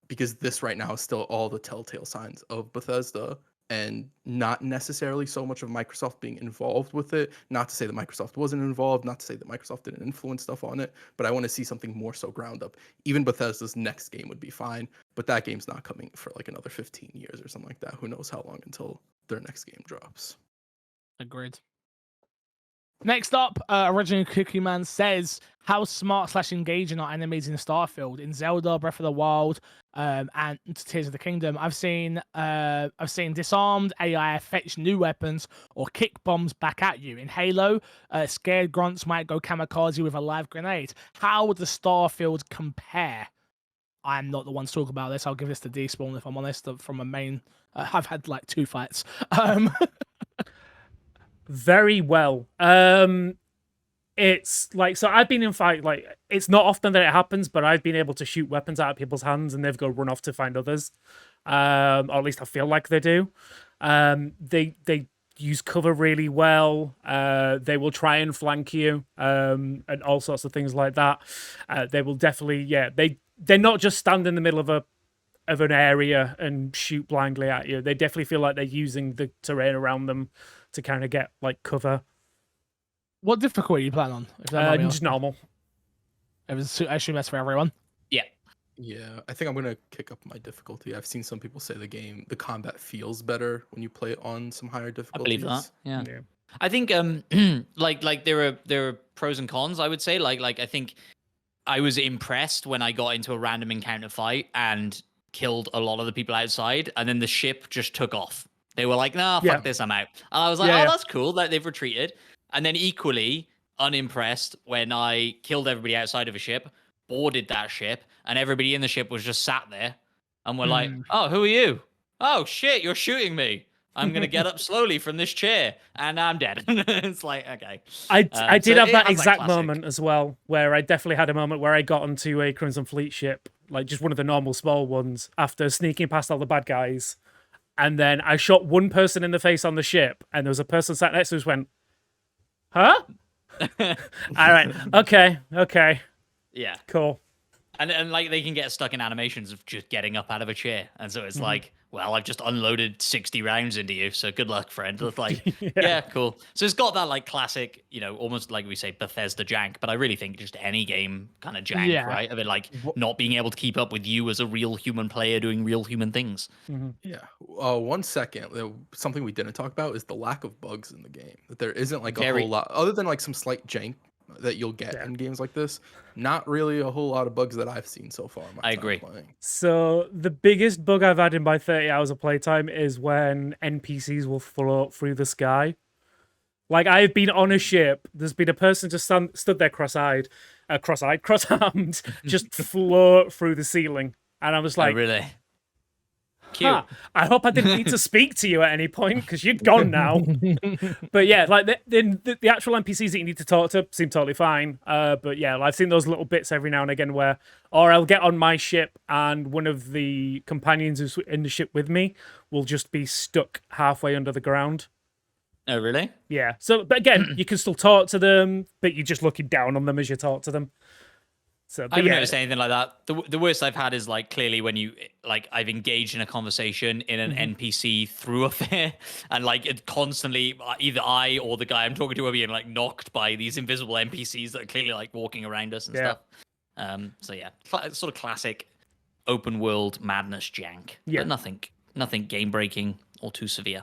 Because this right now is still all the telltale signs of Bethesda and not necessarily so much of Microsoft being involved with it. Not to say that Microsoft wasn't involved, not to say that Microsoft didn't influence stuff on it, but I want to see something more so ground up. Even Bethesda's next game would be fine, but that game's not coming for like another 15 years or something like that. Who knows how long until their next game drops. Agreed. Next up, Original Cookie Man says, how smart / engaging are enemies in Starfield? In Zelda, Breath of the Wild, and Tears of the Kingdom, I've seen disarmed AI fetch new weapons or kick bombs back at you. In Halo, scared grunts might go kamikaze with a live grenade. How would the Starfield compare? I'm not the one to talk about this. I'll give this to Despawn if I'm honest. From a main, I've had like 2 fights. Very well. It's like, so I've been in fight, like it's not often that it happens, but I've been able to shoot weapons out of people's hands and they've got to run off to find others. Or at least I feel like they do. They use cover really well. They will try and flank you, and all sorts of things like that. They will definitely, they're not just stand in the middle of an area and shoot blindly at you. They definitely feel like they're using the terrain around them to kind of get like cover. What difficulty are you playing on? Just normal. I assume that's for everyone. Yeah, I think I'm gonna kick up my difficulty. I've seen some people say the combat feels better when you play it on some higher difficulties. I believe that. Yeah. I think like there are pros and cons. I would say like I think I was impressed when I got into a random encounter fight and killed a lot of the people outside, and then the ship just took off. They were like, nah, fuck this, I'm out. And I was like, that's cool. Like, they've retreated. And then equally unimpressed when I killed everybody outside of a ship, boarded that ship, and everybody in the ship was just sat there. And we're like, oh, who are you? Oh, shit, you're shooting me. I'm going to get up slowly from this chair, and I'm dead. It's like, okay. I did have that exact moment as well, where I definitely had a moment where I got onto a Crimson Fleet ship, like just one of the normal small ones, after sneaking past all the bad guys. And then I shot one person in the face on the ship, and there was a person sat next to us who went, huh? All right, okay. Yeah. Cool. And like they can get stuck in animations of just getting up out of a chair. And so it's like, well, I've just unloaded 60 rounds into you, so good luck, friend. It's like, yeah, cool. So it's got that like classic, almost like we say Bethesda jank, but I really think just any game kind of jank, right? Of it like not being able to keep up with you as a real human player doing real human things. Yeah. 1 second. Something we didn't talk about is the lack of bugs in the game. That there isn't like a whole lot, other than like some slight jank that you'll get in games like this. Not really a whole lot of bugs that I've seen so far. I agree. Playing. So the biggest bug I've had in my 30 hours of playtime is when NPCs will float through the sky. Like, I've been on a ship, there's been a person just stood there cross-armed, just float through the ceiling. And I was like, oh, really? Cute. I hope I didn't need to speak to you at any point, because you're gone now. But yeah, like the actual NPCs that you need to talk to seem totally fine. But yeah, I've seen those little bits every now and again where, or I'll get on my ship and one of the companions who's in the ship with me will just be stuck halfway under the ground. Oh, really? Yeah. So, but again, you can still talk to them, but you're just looking down on them as you talk to them. So, I haven't noticed anything like that. The worst I've had is like clearly when you like I've engaged in a conversation in an NPC through a fair, and like it constantly either I or the guy I'm talking to are being like knocked by these invisible NPCs that are clearly like walking around us and stuff. So yeah, sort of classic open world madness jank. Yeah, but nothing game breaking or too severe.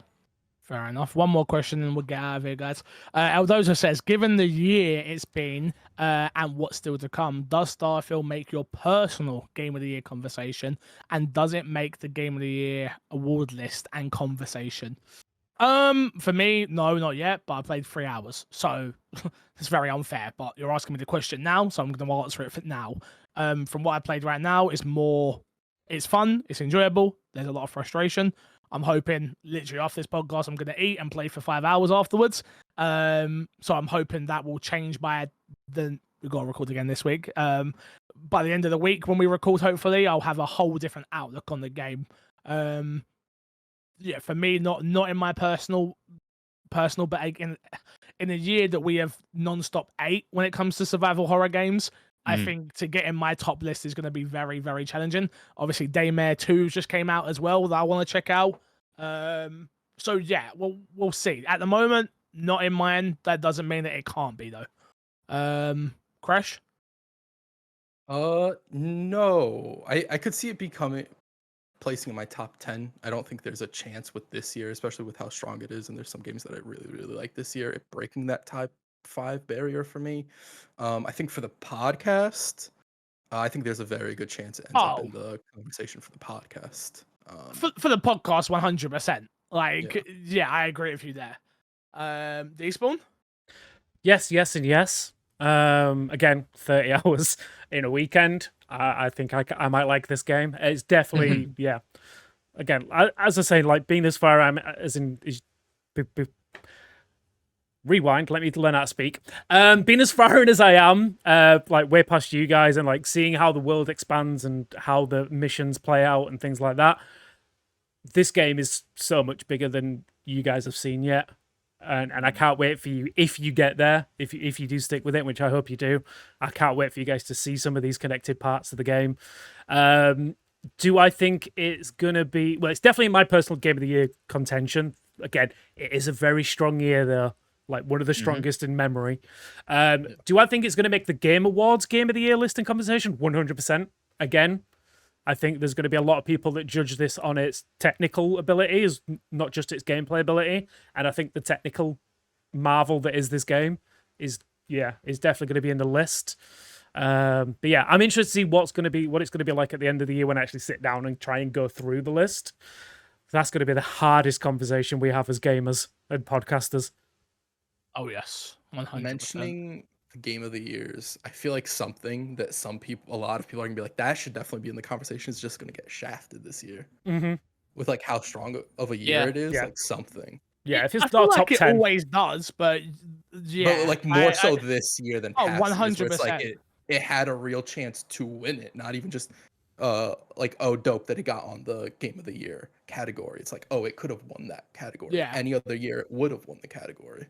Fair enough. One more question and we'll get out of here, guys. Aldoza says, given the year it's been and what's still to come, does Starfield make your personal Game of the Year conversation? And does it make the Game of the Year award list and conversation? For me, no, not yet, but I played 3 hours. So it's very unfair, but you're asking me the question now, so I'm going to answer it for now. From what I played right now, it's fun, it's enjoyable, there's a lot of frustration. I'm hoping literally after this podcast, I'm going to eat and play for 5 hours afterwards. So I'm hoping that will change by we've got to record again this week. By the end of the week, when we record, hopefully, I'll have a whole different outlook on the game. Yeah, for me, not in my personal, but in a year that we have non-stop 8 when it comes to survival horror games, I think to get in my top list is going to be very, very challenging. Obviously, Daymare 2 just came out as well that I want to check out. So yeah, we'll see. At the moment, not in mine. That doesn't mean that it can't be though. Crash? No. I could see it placing in my top 10. I don't think there's a chance with this year, especially with how strong it is. And there's some games that I really, really like this year. It breaking that top 5 barrier for me. I think for the podcast, I think there's a very good chance it ends up in the conversation for the podcast. For the podcast, 100%. Like, yeah, I agree with you there. Despawn? Yes, and yes. Again, 30 hours in a weekend. I think I might like this game. It's definitely, yeah. Again, as I say, like being as far rewind, let me learn how to speak. Being as far in as I am, like way past you guys, and like seeing how the world expands and how the missions play out and things like that. This game is so much bigger than you guys have seen yet. And I can't wait for you, if you get there, if you do stick with it, which I hope you do, I can't wait for you guys to see some of these connected parts of the game. Do I think it's going to be... Well, it's definitely my personal Game of the Year contention. Again, it is a very strong year, though. Like, one of the strongest in memory. Do I think it's going to make the Game Awards Game of the Year list and conversation? 100%. Again, I think there's going to be a lot of people that judge this on its technical abilities, not just its gameplay ability. And I think the technical marvel that is this game is definitely going to be in the list. But yeah, I'm interested to see what it's going to be like at the end of the year when I actually sit down and try and go through the list. That's going to be the hardest conversation we have as gamers and podcasters. Oh yes, 100%. Mentioning the game of the years, I feel like something that a lot of people are gonna be like, that should definitely be in the conversation, is just gonna get shafted this year. With like how strong of a year it is, like something. Yeah, if it's I not feel top like 10, it always does, but yeah, but like more so this year than past. 100%. It's like it had a real chance to win it, not even just like, oh, dope that it got on the game of the year category. It's like, oh, it could have won that category. Yeah. Any other year it would have won the category.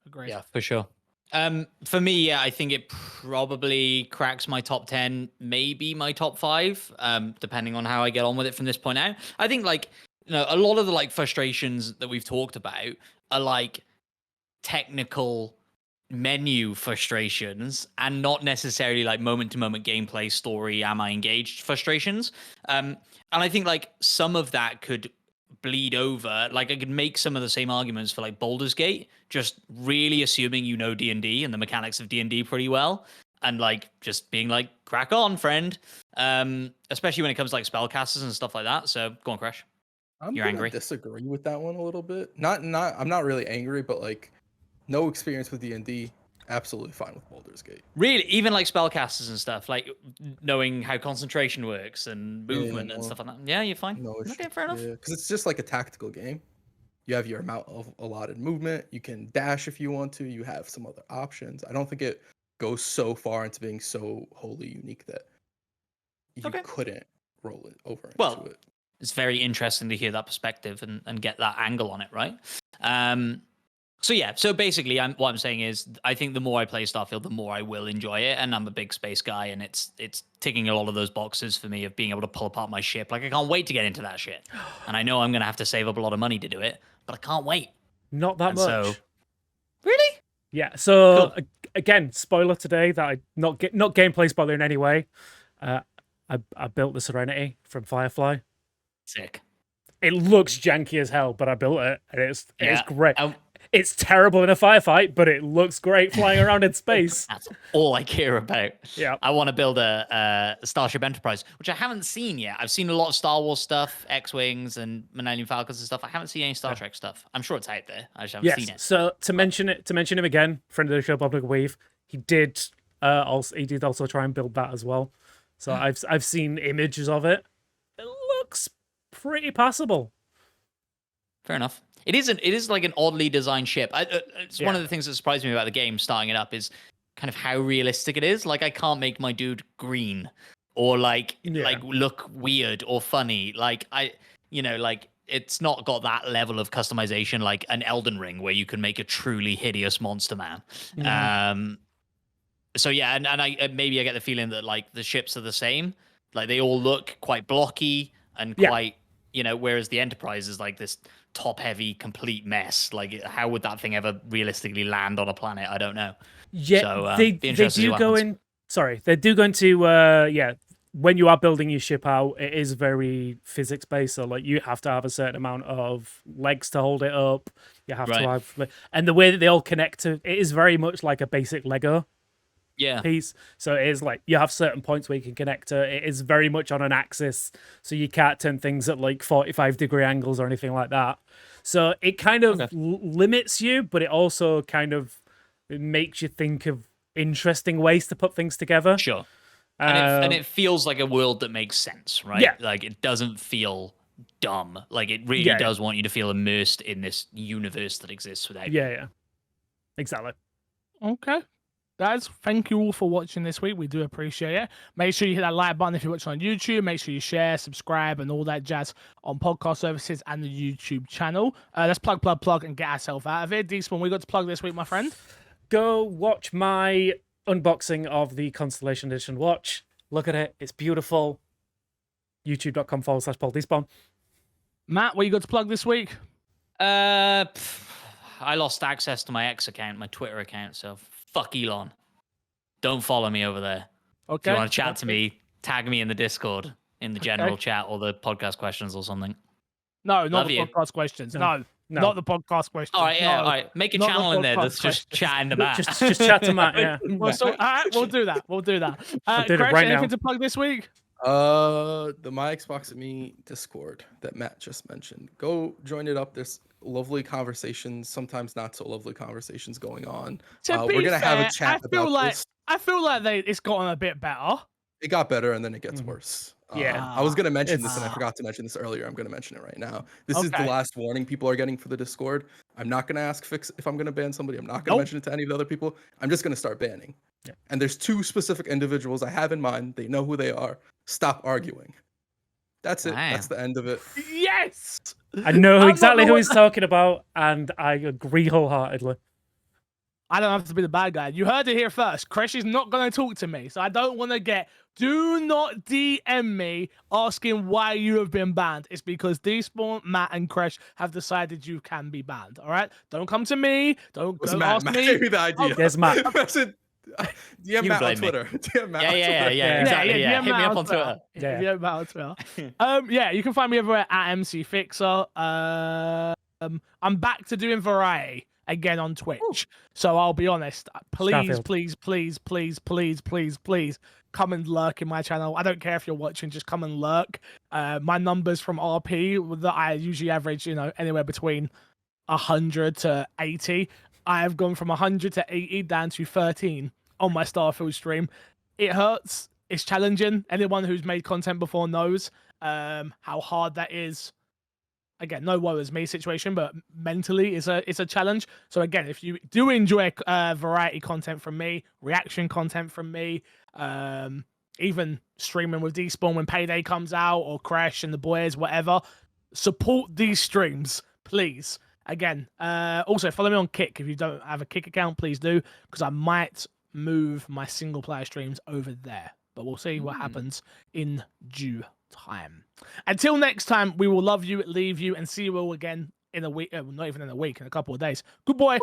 Agreed. Yeah, for sure. For me, I think it probably cracks my top 10, maybe my top 5, depending on how I get on with it from this point out. I think like, a lot of the like frustrations that we've talked about are like technical menu frustrations and not necessarily like moment to moment gameplay story, am I engaged frustrations. And I think like some of that could bleed over. Like I could make some of the same arguments for like Baldur's Gate, just really assuming you know D&D and the mechanics of D&D pretty well, and like just being like, crack on, friend. Especially when it comes to like spellcasters and stuff like that. So go on, Crash. You're angry. Disagree with that one a little bit. I'm not really angry, but like no experience with D&D, absolutely fine with Baldur's Gate. Really, even like spellcasters and stuff, like knowing how concentration works and movement and stuff like that. Yeah, you're fine. No issue. Okay, fair enough. Yeah, because it's just like a tactical game. You have your amount of allotted movement. You can dash if you want to. You have some other options. I don't think it goes so far into being so wholly unique that you couldn't roll it over into it. It's very interesting to hear that perspective and get that angle on it, right? So basically, what I'm saying is, I think the more I play Starfield, the more I will enjoy it, and I'm a big space guy, and it's ticking a lot of those boxes for me of being able to pull apart my ship. Like I can't wait to get into that shit, and I know I'm gonna have to save up a lot of money to do it, but I can't wait. Not that much. So, really? Yeah. So again, spoiler today that I not gameplay spoiler in any way. I built the Serenity from Firefly. Sick. It looks janky as hell, but I built it, and it's great. It's terrible in a firefight, but it looks great flying around in space. That's all I care about. Yeah. I want to build a Starship Enterprise, which I haven't seen yet. I've seen a lot of Star Wars stuff, X-Wings and Millennium Falcons and stuff. I haven't seen any Star Trek stuff. I'm sure it's out there. I just haven't seen it. So to mention him again, friend of the show, Bob Weave, he did also try and build that as well. So I've seen images of it. It looks pretty passable. Fair enough. It is like an oddly designed ship. It's one of the things that surprised me about the game starting it up is kind of how realistic it is. Like I can't make my dude green or like look weird or funny. Like it's not got that level of customization like an Elden Ring where you can make a truly hideous monster man. So yeah, and I maybe I get the feeling that like the ships are the same. Like they all look quite blocky and quite, whereas the Enterprise is like this top-heavy, complete mess. Like, how would that thing ever realistically land on a planet? I don't know. Yeah, so, they do go in. Sorry, they do go into. When you are building your ship out, it is very physics-based. So, like, you have to have a certain amount of legs to hold it up. You have to have, and the way that they all connect to it is very much like a basic Lego. Piece. So it is like you have certain points where you can connect to. It is very much on an axis, so you can't turn things at like 45-degree angles or anything like that. So it kind of limits you, but it also kind of makes you think of interesting ways to put things together. Sure. And it feels like a world that makes sense, right? Yeah. Like it doesn't feel dumb. Like it really does want you to feel immersed in this universe that exists without you. Yeah. Exactly. Okay. Guys, thank you all for watching this week. We do appreciate it. Make sure you hit that like button if you're watching on YouTube. Make sure you share, subscribe, and all that jazz on podcast services and the YouTube channel. Let's plug, and get ourselves out of here. Despawn, we got to plug this week, my friend. Go watch my unboxing of the Constellation Edition watch. Look at it. It's beautiful. YouTube.com/Paul Despawn. Matt, what you got to plug this week? I lost access to my X account, my Twitter account, so fuck Elon. Don't follow me over there. Okay. If you want to chat to me, tag me in the Discord, in the general chat, or the podcast questions or something. No, not the podcast questions. No, not the podcast questions. All right, all right. Make a channel in there that's just chatting to Matt. Just chat to Matt, yeah. Well, so, all right, we'll do that. I'll do it Crash, right anything now. to plug this week? The My Xbox and Me Discord that Matt just mentioned. Go join it up. There's lovely conversations, sometimes not so lovely conversations going on. We're gonna have a chat about this. I feel like it's gotten a bit better. It got better and then it gets worse. I was gonna mention this and I forgot to mention this earlier. I'm gonna mention it right now. This is the last warning people are getting for the Discord. I'm not gonna ask Fix if I'm gonna ban somebody. I'm not gonna mention it to any of the other people. I'm just gonna start banning. Yeah. And there's 2 specific individuals I have in mind. They know who they are. Stop arguing. That's it. That's the end of it. Yes. I know exactly who he's talking about, and I agree wholeheartedly. I don't have to be the bad guy. You heard it here first. Kresh is not going to talk to me, so I don't want to get... Do not DM me asking why you have been banned. It's because Despawn, Matt, and Kresh have decided you can be banned, all right? Don't come to me. Don't ask Matt me. gave me the idea. There's Matt. DM Matt on Twitter. DM Matt on Twitter. Exactly. Yeah. Hit me up on Twitter. Yeah, Matt on Twitter. Yeah, you can find me everywhere at MC Fixer. I'm back to doing variety again on Twitch. So I'll be honest. Please come and lurk in my channel. I don't care if you're watching, just come and lurk. My numbers from RP that I usually average, anywhere between 100 to 80. I have gone from 100 to 80 down to 13 on my Starfield stream. It hurts. It's challenging. Anyone who's made content before knows how hard that is. Again, no woe is me situation, but mentally it's a challenge. So again, if you do enjoy variety content from me, reaction content from me, even streaming with Despawn when Payday comes out, or Crash and the boys, whatever, support these streams, please. Again, also follow me on Kick. If you don't have a Kick account, please do, because I might move my single player streams over there. But we'll see what happens in due time. Until next time, we will love you, leave you, and see you all again in a week. Not even in a week, in a couple of days. Good boy.